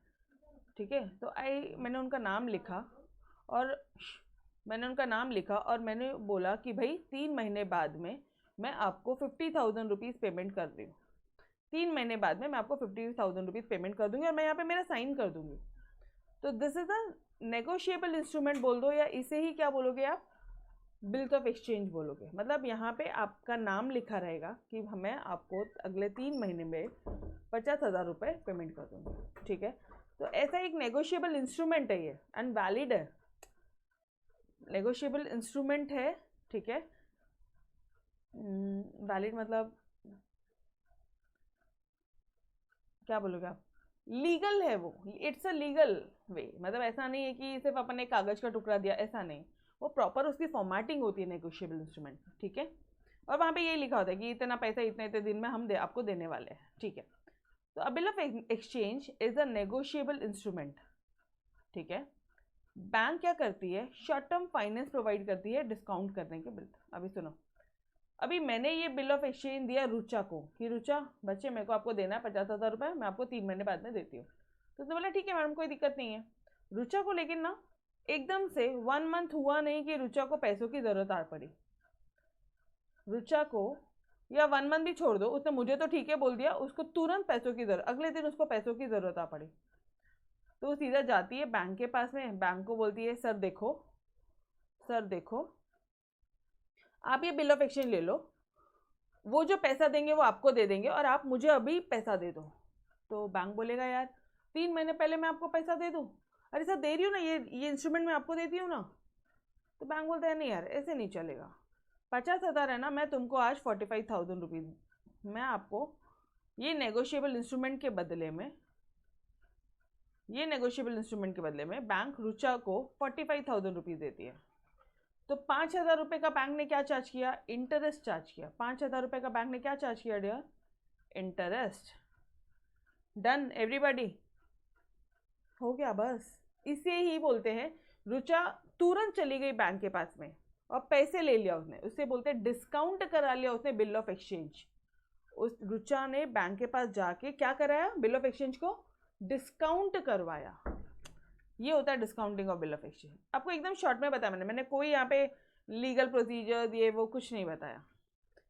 ठीक है, तो मैंने उनका नाम लिखा और मैंने बोला कि भाई 3 महीने बाद में मैं आपको 50,000 रुपीज़ पेमेंट कर रही हूँ। 3 महीने बाद में मैं आपको 50,000 रुपीज़ पेमेंट कर दूंगी और मैं यहाँ पे मेरा साइन कर दूंगी। तो this is a negotiable instrument बोल दो, या इसे ही क्या बोलोगे आप? बिल्स ऑफ एक्सचेंज बोलोगे। मतलब यहाँ पे आपका नाम लिखा रहेगा कि मैं आपको अगले 3 महीने में 50,000 रुपये पेमेंट कर दूंगी, ठीक है। तो ऐसा एक नेगोशिएबल इंस्ट्रूमेंट है ये, एंड वैलिड है, नेगोशिएबल इंस्ट्रूमेंट है, ठीक है। वैलिड मतलब क्या बोलोगे आप? लीगल है वो, इट्स अ लीगल वे। मतलब ऐसा नहीं है कि सिर्फ अपन ने कागज का टुकड़ा दिया, ऐसा नहीं, वो प्रॉपर उसकी फॉर्मेटिंग होती है नेगोशिएबल इंस्ट्रूमेंट, ठीक है। और वहाँ पे ये लिखा होता है कि इतना पैसा इतने इतने दिन में हम आपको देने वाले हैं, ठीक है। तो अ bill of exchange is a negotiable instrument, ठीक है। बैंक क्या करती है? शॉर्ट टर्म फाइनेंस प्रोवाइड करती है डिस्काउंट करने के बिल। अभी सुनो, अभी मैंने ये बिल ऑफ एक्सचेंज दिया रुचा को कि रुचा बच्चे मेरे को आपको देना है 50,000 रुपये, मैं आपको 3 महीने बाद में देती हूँ। तो उसने बोला ठीक है मैडम कोई दिक्कत नहीं है। रुचा को लेकिन ना एकदम से 1 मंथ हुआ नहीं कि रुचा को पैसों की ज़रूरत आ पड़ी। रुचा को या 1 मंथ भी छोड़ दो, उसने मुझे तो ठीक है बोल दिया, उसको तुरंत पैसों की ज़रूरत, अगले दिन उसको पैसों की ज़रूरत आ पड़ी। तो वो सीधा जाती है बैंक के पास में, बैंक को बोलती है सर देखो आप ये बिल ऑफ एक्सचेंज ले लो, वो जो पैसा देंगे वो आपको दे देंगे और आप मुझे अभी पैसा दे दो। तो बैंक बोलेगा यार 3 महीने पहले मैं आपको पैसा दे दूँ, अरे सर दे रही हूँ ना, ये इंस्ट्रूमेंट मैं आपको देती हूँ ना। तो बैंक बोलता है नहीं यार ऐसे नहीं चलेगा, 50,000 है ना, मैं तुमको आज 45,000 रुपीज़, मैं आपको ये नेगोशिएबल इंस्ट्रूमेंट के बदले में बैंक रुचा को 45,000 रुपीज़ देती है। तो 5,000 रुपये का बैंक ने क्या चार्ज किया? इंटरेस्ट चार्ज किया। 5,000 रुपये का बैंक ने क्या चार्ज किया डियर? इंटरेस्ट। डन एवरीबॉडी, हो गया बस। इसे ही बोलते हैं रुचा तुरंत चली गई बैंक के पास में और पैसे ले लिया उसने, उससे बोलते हैं डिस्काउंट करा लिया उसने बिल ऑफ एक्सचेंज। उस रुचा ने बैंक के पास जाके क्या कराया? बिल ऑफ एक्सचेंज को डिस्काउंट करवाया। ये होता है discounting of bill of exchange. आपको एकदम शॉर्ट में बताया मैंने कोई यहाँ पे लीगल प्रोसीजर ये वो कुछ नहीं बताया,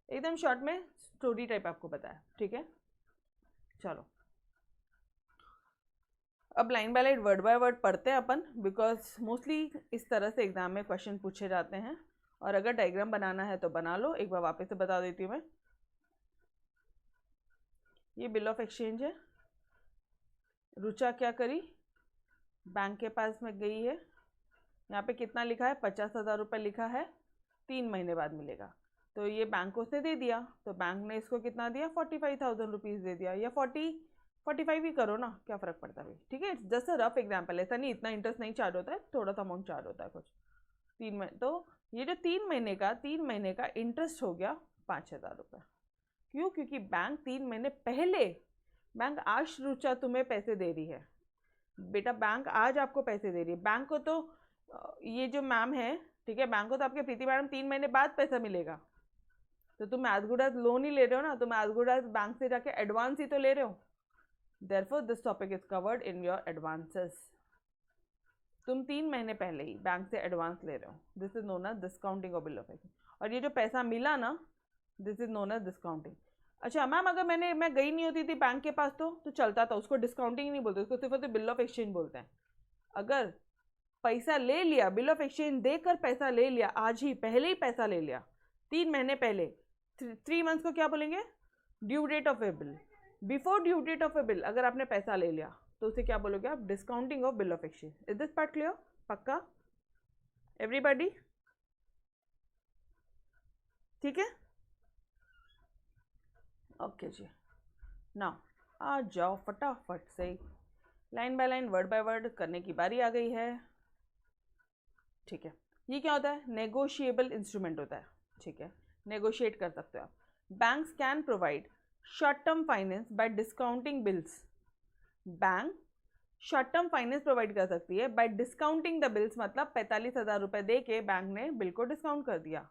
एकदम शॉर्ट में स्टोरी टाइप आपको बताया, ठीक है। चलो अब line by line word by word पढ़ते हैं अपन, बिकॉज मोस्टली इस तरह से एग्जाम में क्वेश्चन पूछे जाते हैं। और अगर डायग्राम बनाना है तो बना लो, एक बार वापस से बता देती हूँ मैं। ये बिल ऑफ एक्सचेंज है, रुचा क्या करी? बैंक के पास में गई है, यहाँ पे कितना लिखा है? 50,000 रुपये लिखा है, 3 महीने बाद मिलेगा। तो ये बैंक को उसने दे दिया, तो बैंक ने इसको कितना दिया? 45,000 रुपीज़ दे दिया, या 45 ही करो ना, क्या फ़र्क पड़ता है, ठीक है। जस्ट अ रफ एग्जाम्पल, ऐसा नहीं इतना इंटरेस्ट नहीं चार्ज होता है, थोड़ा सा अमाउंट चार्ज होता है कुछ। 3 महीने, तो ये जो 3 महीने का इंटरेस्ट हो गया 5,000 रुपये। क्यों? क्योंकि बैंक 3 महीने पहले, बैंक आज रुचा तुम्हें पैसे दे रही है बेटा, बैंक आज आपको पैसे दे रही है। बैंक को तो ये जो मैम है, ठीक है, बैंक को तो आपके प्रीति मैडम 3 महीने बाद पैसा मिलेगा। तो तुम एज गुड एज लोन ही ले रहे हो ना, तुम एज गुड एज बैंक से जाके एडवांस ही तो ले रहे हो। Therefore this topic is covered in your advances. तुम 3 महीने पहले ही बैंक से एडवांस ले रहे हो, this is known as discounting of bill of exchange. और ये जो पैसा मिला ना, this is known as discounting. अच्छा मैम, अगर मैं गई नहीं होती थी बैंक के पास तो चलता था, उसको डिस्काउंटिंग नहीं बोलते, उसको सिर्फ बिल ऑफ एक्सचेंज बोलते हैं। अगर पैसा ले लिया, बिल ऑफ एक्सचेंज देकर पैसा ले लिया, आज ही पहले ही पैसा ले लिया, 3 महीने पहले, 3 मंथ्स को क्या बोलेंगे? Due date of a bill. Before due date of a bill अगर आपने पैसा ले लिया तो उसे क्या बोलोगे आप? Discounting of bill of exchange. Is this part clear? पक्का एवरीबॉडी? ठीक है, ओके जी। नाउ आ जाओ फटाफट से line by line word by word करने की बारी आ गई है, ठीक है। ये क्या होता है? नेगोशिएबल इंस्ट्रूमेंट होता है, ठीक है, नेगोशिएट कर सकते हो आप। Banks can provide short term finance by discounting bills. Bank short term finance provide कर सकती है बाय डिस्काउंटिंग द बिल्स, मतलब 45,000 रुपये दे के बैंक ने बिल को डिस्काउंट कर दिया।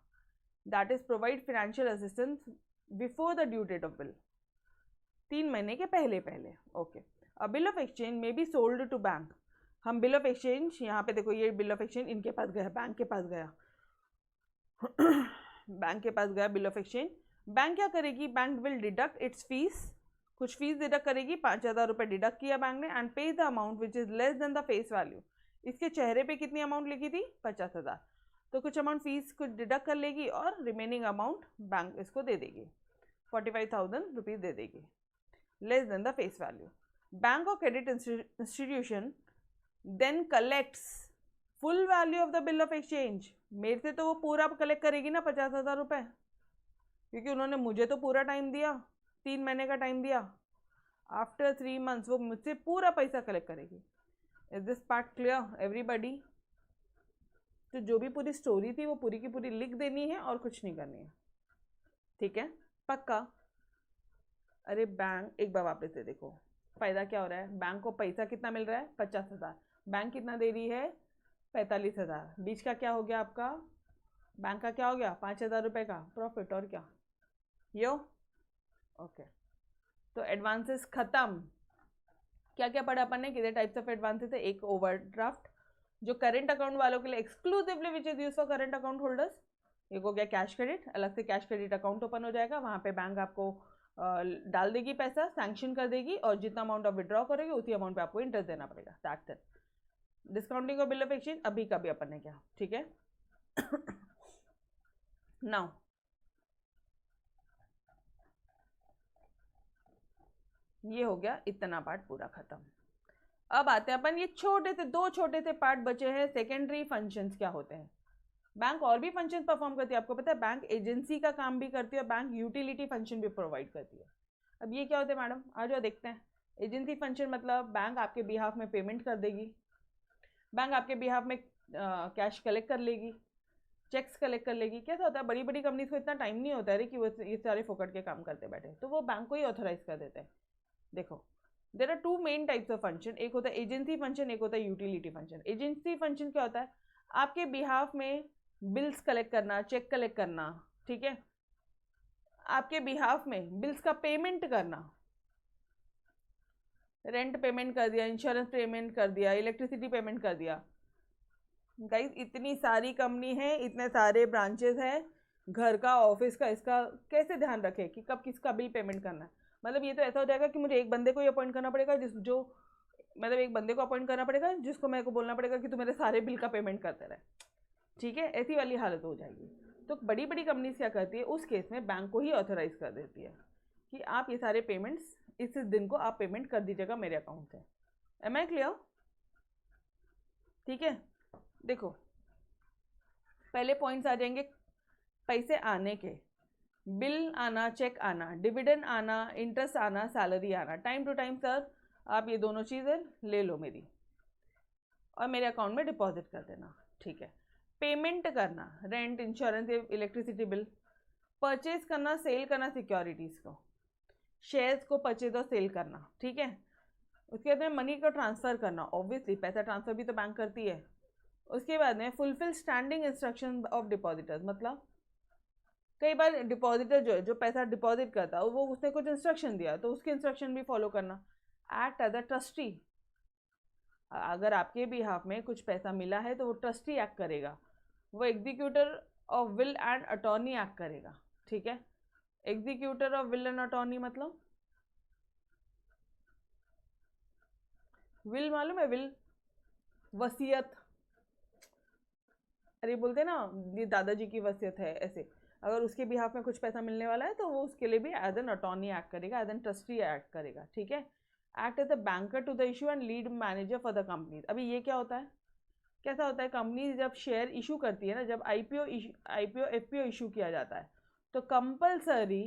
That is provide financial assistance before the due date of bill, 3 महीने के पहले पहले, okay. A bill of exchange में बी सोल्ड टू बैंक। हम बिल ऑफ एक्सचेंज, यहाँ पे देखो ये बिल ऑफ एक्सचेंज इनके पास गया, बैंक के पास गया बैंक के पास गया बिल ऑफ एक्सचेंज। बैंक क्या करेगी? Bank will deduct it's fees, कुछ फीस डिडक्ट करेगी, 5,000 रुपये डिडक्ट किया बैंक ने, एंड पे the amount which is less than the face value. इसके चेहरे पे कितनी अमाउंट लिखी थी? 50,000, तो कुछ अमाउंट फीस कुछ डिडक्ट कर लेगी और रिमेनिंग अमाउंट बैंक इसको दे देगी, 45,000 रुपीज़ दे देगी, less than the face value. Bank और credit institution then collects full value of the bill of exchange. मेरे से तो वो पूरा कलेक्ट करेगी ना 50,000 रुपये, क्योंकि उन्होंने मुझे तो पूरा टाइम दिया, 3 महीने का टाइम दिया। आफ्टर 3 मंथ्स वो मुझसे पूरा पैसा कलेक्ट करेगी। Is this part clear everybody? तो जो भी पूरी स्टोरी थी वो पूरी की पूरी लिख देनी है और कुछ नहीं करनी है, ठीक है, पक्का? अरे बैंक, एक बार वापस से देखो, फायदा क्या हो रहा है? बैंक को पैसा कितना मिल रहा है? 50,000। बैंक कितना दे रही है? 45,000। बीच का क्या हो गया आपका? बैंक का क्या हो गया, 5,000 रुपये का प्रॉफिट, और क्या यो। ओके, तो एडवांसेस खत्म। क्या क्या पढ़ा अपन ने, कितने टाइप्स ऑफ एडवांसेस है, एक ओवरड्राफ्ट जो करंट अकाउंट वालों के लिए exclusively which is use for current account holders, एक हो गया कैश क्रेडिट, अलग से कैश क्रेडिट अकाउंट ओपन हो जाएगा, वहाँ पे बैंक आपको डाल देगी पैसा, सैंक्शन कर देगी, और जितना अमाउंट आप विड्रॉ करोगे उसी अमाउंट पे आपको इंटरेस्ट देना पड़ेगा, दैट्स इट। डिस्काउंटिंग और बिल ऑफ एक्सचेंज अभी का भी अपन ने क्या, ठीक है। नाउ ये हो गया इतना पार्ट पूरा खत्म। अब आते हैं अपन ये छोटे से, दो छोटे से पार्ट बचे हैं, सेकेंडरी फंक्शंस क्या होते हैं। बैंक और भी फंक्शन परफॉर्म करती है, आपको पता है, बैंक एजेंसी का काम भी करती है और बैंक यूटिलिटी फंक्शन भी प्रोवाइड करती है। अब ये क्या होते हैं मैडम, आ जाओ देखते हैं। एजेंसी फंक्शन मतलब बैंक आपके बिहाफ में पेमेंट कर देगी, बैंक आपके बिहाफ में कैश कलेक्ट कर लेगी, चेक्स कलेक्ट कर लेगी। कैसा होता है, बड़ी बड़ी कंपनीज को इतना टाइम नहीं होता है कि वो ये सारे फोकट के काम करते बैठे, तो वो बैंक को ही ऑथोराइज कर देते हैं। देखो, there are two main types of function, एक होता है एजेंसी फंक्शन, एक होता है यूटिलिटी फंक्शन। एजेंसी फंक्शन क्या होता है, आपके बिहाफ में बिल्स कलेक्ट करना, चेक कलेक्ट करना, ठीक है, आपके बिहाफ में बिल्स का पेमेंट करना, रेंट पेमेंट कर दिया, इंश्योरेंस पेमेंट कर दिया, इलेक्ट्रिसिटी पेमेंट कर दिया। गाइस इतनी सारी कंपनी है, इतने सारे ब्रांचेस हैं, घर का, ऑफिस का, इसका कैसे ध्यान रखे कि कब किसका बिल पेमेंट करना है। मतलब ये तो ऐसा हो जाएगा कि मुझे एक बंदे को ही अपॉइंट करना पड़ेगा, मतलब एक बंदे को अपॉइंट करना पड़ेगा जिसको मेरे को बोलना पड़ेगा कि तू मेरे सारे बिल का पेमेंट करते रहे, ठीक है, ऐसी वाली हालत हो जाएगी। तो बड़ी बड़ी कंपनीज क्या करती है, उस केस में बैंक को ही ऑथोराइज कर देती है कि आप ये सारे पेमेंट्स इस दिन को आप पेमेंट कर दीजिएगा मेरे अकाउंट से। एम आई क्लियर, ठीक है। देखो पहले पॉइंट्स आ जाएंगे पैसे आने के, बिल आना, चेक आना, डिविडेंड आना, इंटरेस्ट आना, सैलरी आना, टाइम टू टाइम सर आप ये दोनों चीज़ें ले लो मेरी और मेरे अकाउंट में डिपॉजिट कर देना, ठीक है। पेमेंट करना, rent, insurance, electricity bill, purchase करना, सेल करना सिक्योरिटीज़ को, शेयर्स को परचेज और सेल करना, ठीक है। उसके बाद में मनी को ट्रांसफ़र करना, ऑब्वियसली पैसा ट्रांसफ़र भी तो बैंक करती है। उसके बाद में fulfil standing instruction of depositors, मतलब कई बार डिपॉजिटर जो पैसा डिपॉजिट करता है वो उसने कुछ इंस्ट्रक्शन दिया तो उसके इंस्ट्रक्शन भी फॉलो करना। एक्ट एज अ ट्रस्टी, अगर आपके बिहाफ में कुछ पैसा मिला है तो वो ट्रस्टी एक्ट करेगा, वो executor of will and attorney act करेगा, ठीक है। Executor of will and attorney मतलब, विल मालूम है, विल वसीयत, अरे बोलते ना ये दादाजी की वसीयत है, ऐसे अगर उसके बिहाफ में कुछ पैसा मिलने वाला है तो वो उसके लिए भी एज एन अटॉर्नी एक्ट करेगा, एज एन ट्रस्टी एक्ट करेगा, ठीक है। Act as a banker to the issue and lead manager for the company. अभी ये क्या होता है, कैसा होता है, कंपनी जब शेयर इशू करती है ना, जब आईपीओ एफपीओ इशू किया जाता है तो कंपलसरी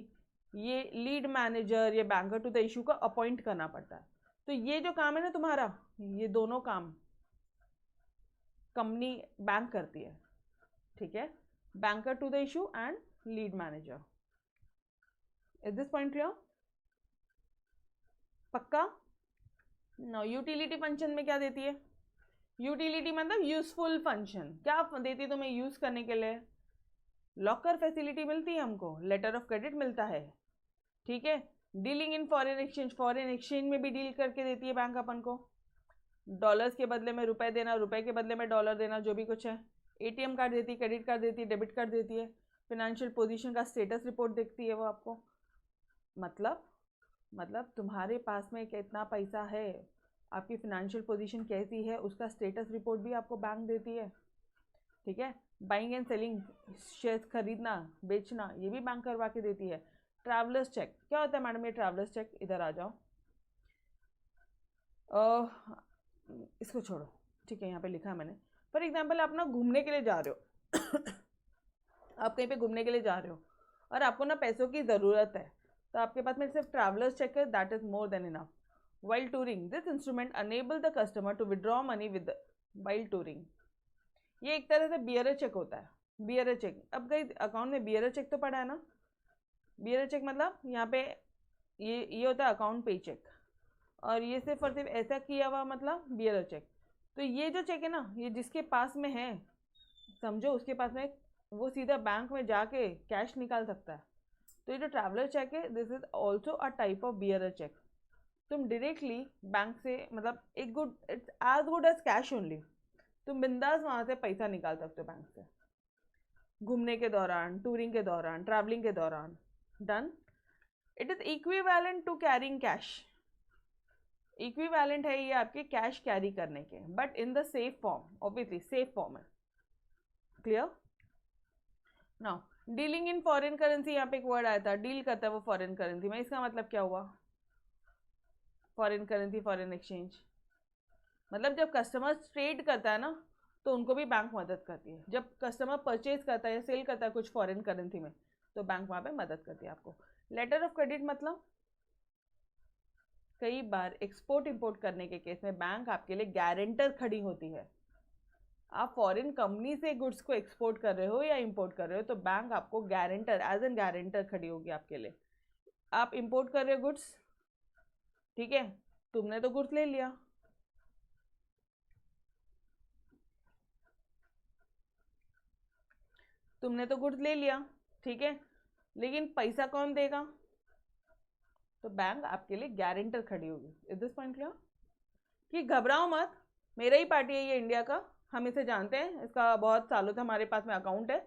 ये लीड मैनेजर, ये बैंकर टू द इशू का अपॉइंट करना पड़ता है। तो ये जो काम है ना तुम्हारा, ये दोनों काम कंपनी बैंक करती है, ठीक है, banker to the issue and lead manager. Is this point clear, पक्का। नो, यूटिलिटी फंक्शन में क्या देती है, यूटिलिटी मतलब यूजफुल फंक्शन, क्या देती है तुम्हें यूज करने के लिए, लॉकर फैसिलिटी मिलती है हमको, लेटर ऑफ क्रेडिट मिलता है, ठीक है। Dealing in foreign exchange, foreign exchange में भी डील करके देती है बैंक अपन को, डॉलर्स के बदले में रुपए देना, रुपए के बदले में डॉलर देना, जो भी कुछ है। एटीएम कार्ड देती है, क्रेडिट कार्ड देती है, डेबिट कार्ड देती है, फिनेंशियल पोजीशन का स्टेटस रिपोर्ट देखती है वो आपको, मतलब तुम्हारे पास में कितना पैसा है, आपकी फिनेंशियल पोजीशन कैसी है, उसका स्टेटस रिपोर्ट भी आपको बैंक देती है, ठीक है। बाइंग एंड सेलिंग, शेयर्स खरीदना बेचना, ये भी बैंक करवा के देती है। ट्रैवलर्स चेक, क्या होता है मैडम ये ट्रैवलर्स चेक, इधर आ जाओ, इसको छोड़ो, ठीक है, यहाँ पे लिखा है मैंने। फॉर एग्जाम्पल आप ना घूमने के लिए जा रहे हो आप कहीं पे घूमने के लिए जा रहे हो और आपको ना पैसों की ज़रूरत है, तो आपके पास में सिर्फ ट्रैवलर्स चेक है, that is more than enough. While touring, this instrument enable the customer to withdraw money with while touring. ये एक तरह से बियरर चेक होता है, बियरर चेक। अब कहीं अकाउंट में बियरर चेक तो पड़ा है ना, बियरर चेक मतलब यहाँ पे ये होता है अकाउंट पे चेक, और ये सिर्फ और सिर्फ ऐसा किया हुआ मतलब बियरर चेक। तो ये जो चेक है ना, ये जिसके पास में है, समझो उसके पास में वो सीधा बैंक में जाके कैश निकाल सकता है। तो ये जो ट्रैवलर चेक है, this is also a type of bearer cheque. तुम डायरेक्टली बैंक से, मतलब एक good, it's as good as cash only. तुम बिंदास वहाँ से पैसा निकाल सकते हो बैंक से, घूमने के दौरान, टूरिंग के दौरान, ट्रैवलिंग के दौरान। Done. It is equivalent to carrying cash. Equivalent है ये आपके कैश कैरी करने के, but in the safe form, obviously safe form है। Clear. Now dealing in foreign currency, यहाँ पे एक वर्ड आया था, डील करता है वो फॉरेन करेंसी में, इसका मतलब क्या हुआ? फॉरेन करेंसी, फॉरेन एक्सचेंज, मतलब जब कस्टमर ट्रेड करता है ना, तो उनको भी बैंक मदद करती है। जब कस्टमर परचेज करता है या सेल करता है कुछ फॉरेन करेंसी में, तो बैंक वहाँ पे मदद करती है आपको। लेटर ऑफ क्रेडिट मतलब कई बार एक्सपोर्ट इंपोर्ट करने के केस में बैंक आपके लिए गारंटर खड़ी होती है। आप फॉरेन कंपनी से गुड्स को एक्सपोर्ट कर रहे हो या इंपोर्ट कर रहे हो, तो बैंक आपको गारंटर, एज एन गारंटर खड़ी होगी आपके लिए। आप इंपोर्ट कर रहे हो गुड्स, ठीक है, तुमने तो गुड्स ले लिया, तुमने तो गुड्स ले लिया, ठीक है, लेकिन पैसा कौन देगा? तो बैंक आपके लिए गारंटर खड़ी होगी। Is this point clear? कि घबराओ मत, मेरा ही पार्टी है ये इंडिया का, हम इसे जानते हैं, इसका बहुत सालों से हमारे पास में अकाउंट है,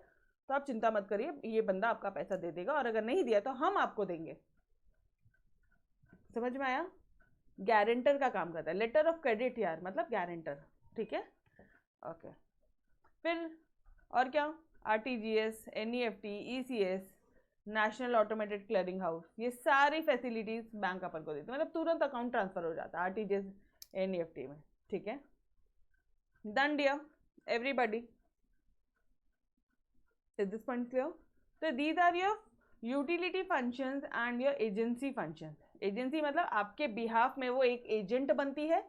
तो आप चिंता मत करिए, ये बंदा आपका पैसा दे देगा, और अगर नहीं दिया तो हम आपको देंगे। समझ में आया? गारंटर का काम करता है। लेटर ऑफ क्रेडिट यार, मतलब गारंटर, ठीक है, ओके। फिर और क्या? RTGS, NEFT, ECS, national automated clearing house, ये सारी फैसिलिटीज बैंक अपन को देती है, मतलब तुरंत अकाउंट ट्रांसफर हो जाता है आरटीजीएस, एनईएफटी में, ठीक है। Done dear everybody, is this point clear? तो these are your utility functions and your agency functions. Agency मतलब आपके बिहाफ में वो एक एजेंट बनती है,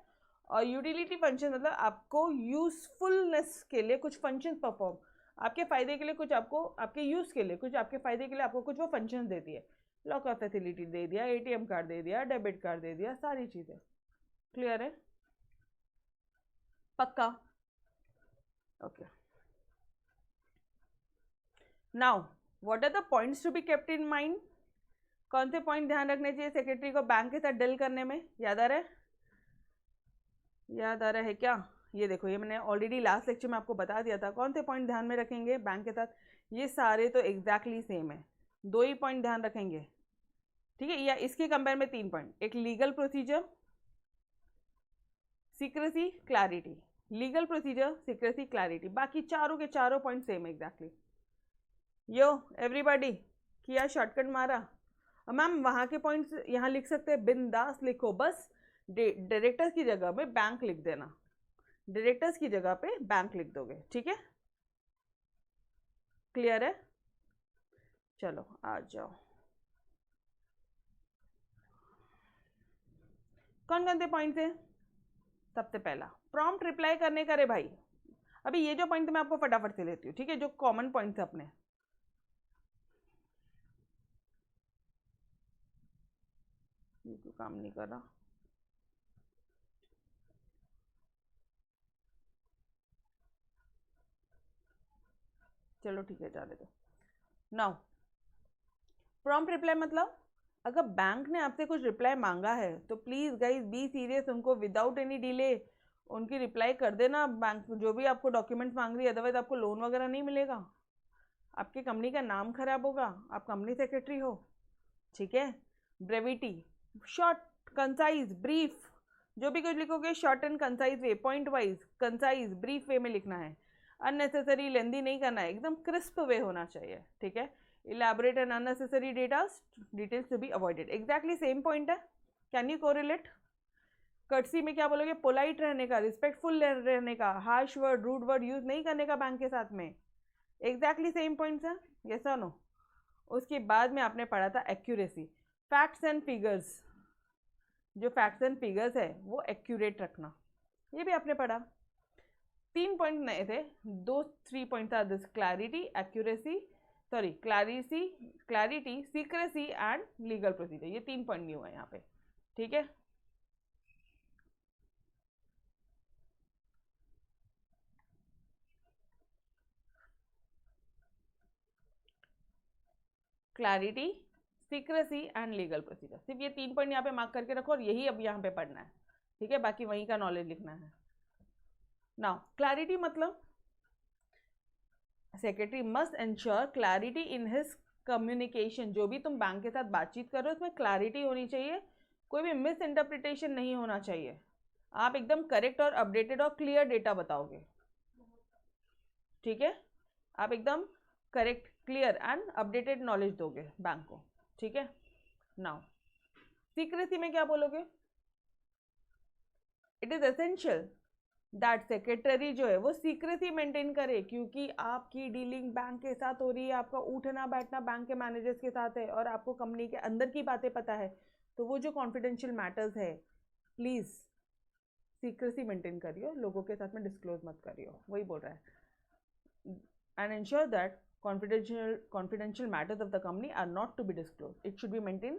और यूटिलिटी फंक्शन मतलब आपको यूजफुलनेस के लिए कुछ फंक्शंस परफॉर्म, आपके फायदे के लिए कुछ, आपको आपके यूज के लिए कुछ, आपके फायदे के लिए आपको कुछ वो फंक्शंस देती है। लॉक ऑफ फैसिलिटी दे दिया, एटीएम कार्ड दे दिया, डेबिट कार्ड दे दिया, सारी चीजें क्लियर है? पक्का? Okay. Now what are the points to be kept in mind? कौन से पॉइंट ध्यान रखने चाहिए सेक्रेटरी को बैंक के साथ डील करने में? याद आ रहा है? याद आ रहा है क्या? ये देखो, ये मैंने ऑलरेडी लास्ट लेक्चर में आपको बता दिया था, कौन से पॉइंट ध्यान में रखेंगे बैंक के साथ। ये सारे तो एग्जैक्टली सेम है, दो ही पॉइंट ध्यान रखेंगे, ठीक है, या इसके कंपेयर में तीन पॉइंट। एक legal procedure, secrecy, clarity. Legal procedure, secrecy, clarity, बाकी चारों के चारों पॉइंट सेम एग्जैक्टली। यो एवरीबॉडी, किया शॉर्टकट मारा? मैम वहाँ के पॉइंट्स यहाँ लिख सकते हैं, बिंदास लिखो, बस डायरेक्टर्स की जगह में बैंक लिख देना, डायरेक्टर्स की जगह पे बैंक लिख दोगे, ठीक है, क्लियर है? चलो आ जाओ, कौन कौन से पॉइंट्स है? सबसे पहला प्रॉम्प्ट रिप्लाई करने का। रे भाई, अभी ये जो पॉइंट मैं आपको फटाफट से लेती हूँ, ठीक है, जो कॉमन पॉइंट्स है अपने। ये क्यों काम नहीं कर रहा? चलो ठीक है, जाने दो। नाउ प्रॉम्प्ट रिप्लाई मतलब अगर बैंक ने आपसे कुछ रिप्लाई मांगा है, तो प्लीज गाइज बी सीरियस, उनको विदाउट एनी डिले उनकी रिप्लाई कर देना। बैंक जो भी आपको डॉक्यूमेंट्स मांग रही है, अदरवाइज आपको लोन वगैरह नहीं मिलेगा, आपकी कंपनी का नाम खराब होगा, आप कंपनी सेक्रेटरी हो, ठीक है। ब्रेविटी, शॉर्ट, कंसाइज, ब्रीफ, जो भी कुछ लिखोगे short and concise way, point wise, concise, brief way में लिखना है। अननेसेसरी लेंदी नहीं करना है, एकदम क्रिस्प वे होना चाहिए, ठीक है। Elaborate and unnecessary details to be avoided, exactly same point है। Can you correlate? कर्टसी में क्या बोलोगे? पोलाइट रहने का, रिस्पेक्टफुल रहने का, harsh word, rude word use नहीं करने का बैंक के साथ में, एग्जैक्टली सेम पॉइंट्स है, यस और नो? उसके बाद में आपने पढ़ा था एक्यूरेसी, फैक्ट्स एंड फिगर्स, जो फैक्ट्स एंड फिगर्स है वो एक्यूरेट रखना, ये भी आपने पढ़ा। तीन पॉइंट नए थे, दो three point are this, clarity, accuracy, sorry clarity, secrecy and legal procedure, ये तीन पॉइंट न्यू है यहाँ पे, ठीक है। Clarity, secrecy and legal procedure. सिर्फ ये 3 पॉइंट यहाँ पे मार्क करके रखो और यही अब यहाँ पे पढ़ना है, ठीक है, बाकी वहीं का नॉलेज लिखना है। नाउ क्लैरिटी मतलब secretary must ensure clarity in his communication. जो भी तुम बैंक के साथ बातचीत कर रहे हो उसमें क्लैरिटी होनी चाहिए, कोई भी मिस इंटरप्रिटेशन नहीं होना चाहिए। आप एकदम करेक्ट और अपडेटेड और क्लियर डेटा बताओगे, ठीक है, आप एकदम correct, clear and updated knowledge दोगे बैंक को, ठीक है। नाउ सीक्रेसी में क्या बोलोगे? It is essential that secretary जो है वो सीक्रेसी मेंटेन करे, क्योंकि आपकी डीलिंग बैंक के साथ हो रही है, आपका उठना बैठना बैंक के मैनेजर्स के साथ है और आपको कंपनी के अंदर की बातें पता है, तो वो जो कॉन्फिडेंशियल मैटर्स है प्लीज सीक्रेसी मेंटेन करियो, लोगों के साथ में डिस्क्लोज मत करियो, वही बोल रहा है। And ensure that confidential matters of the company are not to be disclosed. It should be maintained.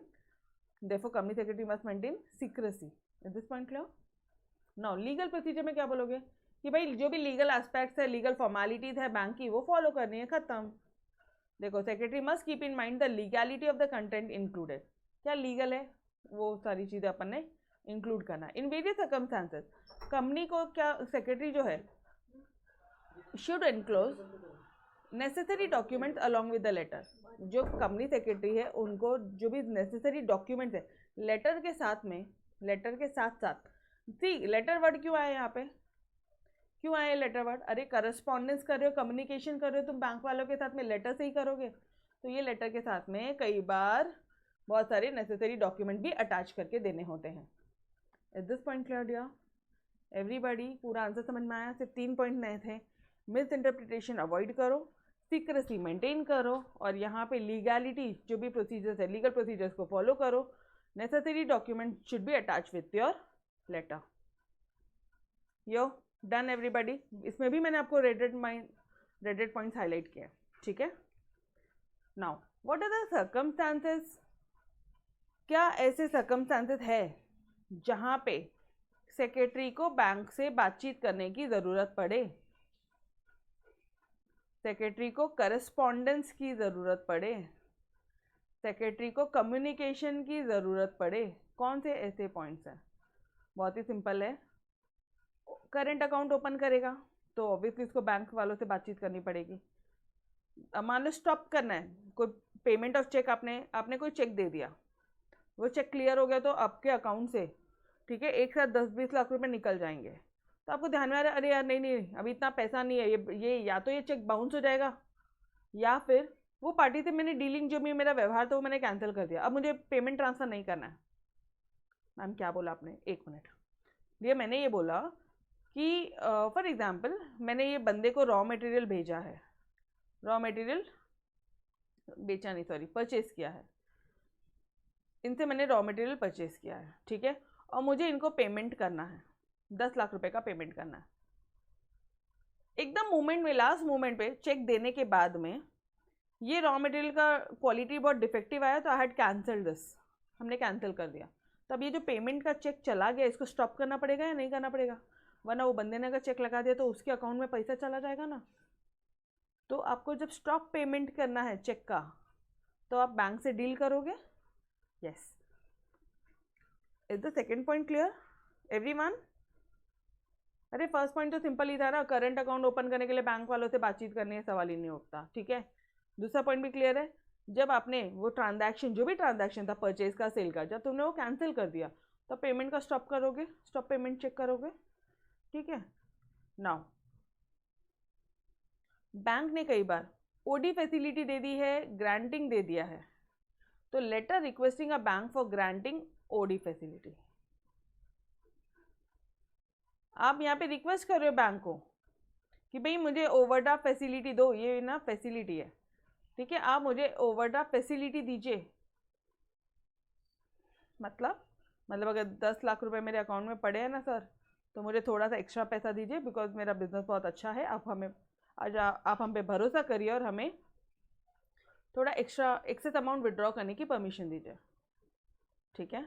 Therefore, company secretary must maintain secrecy. Is this point clear? Now, legal procedure में क्या बोलोगे कि भाई जो भी लीगल एस्पेक्ट्स है, legal formalities है bank की, वो फॉलो करनी है, खत्म। देखो, secretary must keep in mind the legality of the content included. क्या लीगल है वो सारी चीज़ें अपन ने इंक्लूड करना है। इन वेरियस सर्कमस्टांसेस कंपनी को क्या सेक्रेटरी जो है should enclose necessary documents along with the letter. जो कंपनी सेक्रेटरी है उनको जो भी नेसेसरी डॉक्यूमेंट्स है लेटर के साथ में, लेटर के साथ साथ, सी लेटर वर्ड क्यों आया यहाँ पे, क्यों आया लेटर वर्ड? अरे करस्पॉन्डेंस कर रहे हो, कम्युनिकेशन कर रहे हो तुम बैंक वालों के साथ में, लेटर से ही करोगे, तो ये लेटर के साथ में कई बार बहुत सारे नेसेसरी डॉक्यूमेंट भी अटैच करके देने होते हैं। Is this point clear dear everybody? पूरा आंसर समझ में आया? सिर्फ 3 पॉइंट नए थे। मिस इंटरप्रिटेशन अवॉइड करो, सीक्रेसी मेंटेन करो, और यहाँ पे लीगैलिटी जो भी प्रोसीजर्स है, लीगल प्रोसीजर्स को फॉलो करो। Necessary document should be attach with your letter. यो डन एवरीबॉडी? इसमें भी मैंने आपको रेडेड पॉइंट्स हाईलाइट किए, ठीक है। Now what are the circumstances? क्या ऐसे सर्कमस्टांसेस है जहाँ पे सेक्रेटरी को बैंक से बातचीत करने की ज़रूरत पड़े, सेक्रेटरी को करस्पॉन्डेंस की ज़रूरत पड़े, सेक्रेटरी को कम्युनिकेशन की ज़रूरत पड़े? कौन से ऐसे पॉइंट्स हैं? बहुत ही सिंपल है। करेंट अकाउंट ओपन करेगा तो ऑब्वियसली उसको बैंक वालों से बातचीत करनी पड़ेगी। मान लो स्टॉप करना है, कोई पेमेंट ऑफ चेक, आपने कोई चेक दे दिया, वो चेक क्लियर हो गया तो आपके अकाउंट से, ठीक है, एक साथ 10-20 लाख रुपए निकल जाएंगे, तो आपको ध्यान में आ रहा है अरे यार नहीं अभी इतना पैसा नहीं है, ये या तो ये चेक बाउंस हो जाएगा या फिर वो पार्टी से मैंने डीलिंग जो भी मेरा व्यवहार था वो मैंने कैंसिल कर दिया, अब मुझे पेमेंट ट्रांसफ़र नहीं करना है। मैम क्या बोला आपने? 1 मिनट। ये मैंने ये बोला कि फॉर एग्जांपल मैंने ये बंदे को रॉ मटेरियल भेजा है, रॉ मटेरियल बेचा नहीं, सॉरी परचेज किया है, इनसे मैंने रॉ मटेरियल परचेज किया है, ठीक है, और मुझे इनको पेमेंट करना है, 10 लाख रुपए का पेमेंट करना है। एकदम मोमेंट में, लास्ट मोमेंट पे चेक देने के बाद में ये रॉ मटेरियल का क्वालिटी बहुत डिफेक्टिव आया तो आई हैड कैंसिल दिस, हमने कैंसिल कर दिया। तो अब ये जो पेमेंट का चेक चला गया इसको स्टॉप करना पड़ेगा या नहीं करना पड़ेगा? वरना वो बंदे ने अगर चेक लगा दिया तो उसके अकाउंट में पैसा चला जाएगा ना। तो आपको जब स्टॉप पेमेंट करना है चेक का तो आप बैंक से डील करोगे। Yes, is the second point clear everyone? अरे फर्स्ट पॉइंट तो सिंपल ही था ना, करंट अकाउंट ओपन करने के लिए बैंक वालों से बातचीत करने का सवाल ही नहीं उठता, ठीक है। दूसरा पॉइंट भी क्लियर है, जब आपने वो ट्रांजैक्शन, जो भी ट्रांजैक्शन था परचेज का, सेल का, जब तुमने वो कैंसिल कर दिया तो पेमेंट का स्टॉप करोगे, स्टॉप पेमेंट चेक करोगे, ठीक है। नाउ बैंक ने कई बार ओडी फैसिलिटी दे दी है, ग्रांटिंग दे दिया है, तो letter requesting a bank for granting OD facility, आप यहाँ पे रिक्वेस्ट कर रहे हो बैंक को कि भाई मुझे ओवरड्राफ्ट फैसिलिटी दो, ये ना फैसिलिटी है, ठीक है, आप मुझे ओवरड्राफ्ट फैसिलिटी दीजिए। मतलब अगर 10 लाख रुपए मेरे अकाउंट में पड़े हैं ना सर, तो मुझे थोड़ा सा एक्स्ट्रा पैसा दीजिए, बिकॉज मेरा बिजनेस बहुत अच्छा है, आप हम पे भरोसा करिए और हमें थोड़ा एक्सेस अमाउंट विड्रॉ करने की परमिशन दीजिए, ठीक है।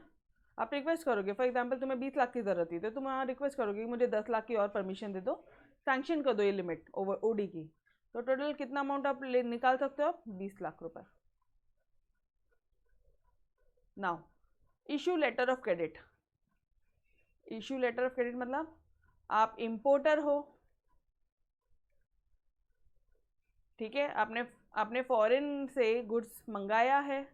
आप रिक्वेस्ट करोगे, फॉर एग्जांपल तुम्हें 20 लाख की ज़रूरत थी तो तुम वहाँ रिक्वेस्ट करोगे कि मुझे 10 लाख की और परमिशन दे दो, सैंक्शन कर दो ये लिमिट ओडी की, तो टोटल कितना अमाउंट आप निकाल सकते हो आप? 20 लाख रुपए, now issue letter of credit. Issue letter of credit मतलब आप इंपोर्टर हो, ठीक है, आपने फॉरेन से गुड्स मंगाया है,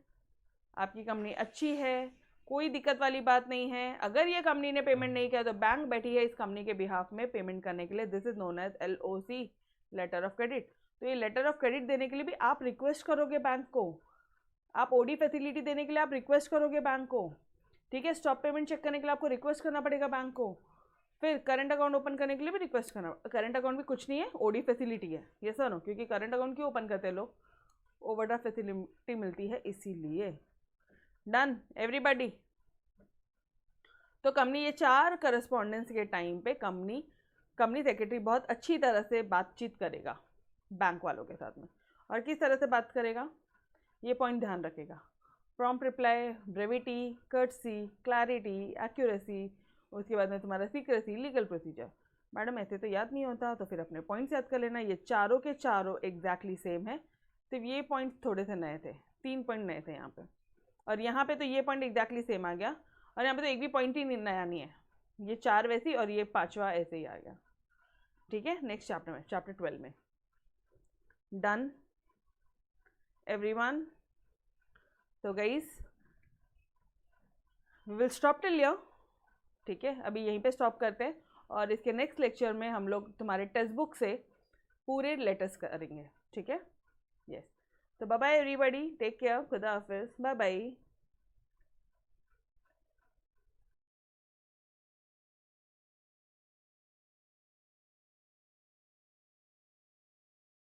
आपकी कंपनी अच्छी है, कोई दिक्कत वाली बात नहीं है। अगर ये कंपनी ने पेमेंट नहीं किया तो बैंक बैठी है इस कंपनी के बिहाफ में पेमेंट करने के लिए। This is known as LOC, letter of credit. तो ये लेटर ऑफ क्रेडिट देने के लिए भी आप रिक्वेस्ट करोगे बैंक को, आप OD फैसिलिटी देने के लिए आप रिक्वेस्ट करोगे बैंक को, ठीक है। स्टॉप पेमेंट चेक करने के लिए आपको रिक्वेस्ट करना पड़ेगा बैंक को। फिर करंट अकाउंट ओपन करने के लिए भी रिक्वेस्ट करना। करंट अकाउंट भी कुछ नहीं है, OD फैसिलिटी है, ये सर नो, क्योंकि करंट अकाउंट क्यों ओपन करते हैं लोग, ओवरड्राफ्ट फैसिलिटी मिलती है इसीलिए। Done everybody. तो कंपनी ये 4 करस्पॉन्डेंस के टाइम पे कंपनी सेक्रेटरी बहुत अच्छी तरह से बातचीत करेगा बैंक वालों के साथ में। और किस तरह से बात करेगा, ये पॉइंट ध्यान रखेगा। Prompt reply, brevity, courtesy, clarity, accuracy, उसके बाद में तुम्हारा सीक्रेसी, लीगल प्रोसीजर। मैडम ऐसे तो याद नहीं होता, तो फिर अपने पॉइंट्स याद कर लेना। ये चारों के चारों एग्जैक्टली सेम है, सिर्फ ये पॉइंट्स थोड़े से नए थे, 3 पॉइंट नए थे यहाँ पे, और यहाँ पे तो ये पॉइंट एग्जैक्टली सेम आ गया, और यहाँ पे तो एक भी पॉइंट ही नया नहीं है, ये 4 वैसी और ये 5वां ऐसे ही आ गया, ठीक है। नेक्स्ट चैप्टर में, चैप्टर 12 में। Done everyone. तो guys we will stop till here, ठीक है, अभी यहीं पे स्टॉप करते हैं, और इसके नेक्स्ट लेक्चर में हम लोग तुम्हारे टेक्स्ट बुक से पूरे लेटर्स करेंगे, ठीक है। यस, तो bye bye everybody, take care, खुदा हाफिज, बाय बाय।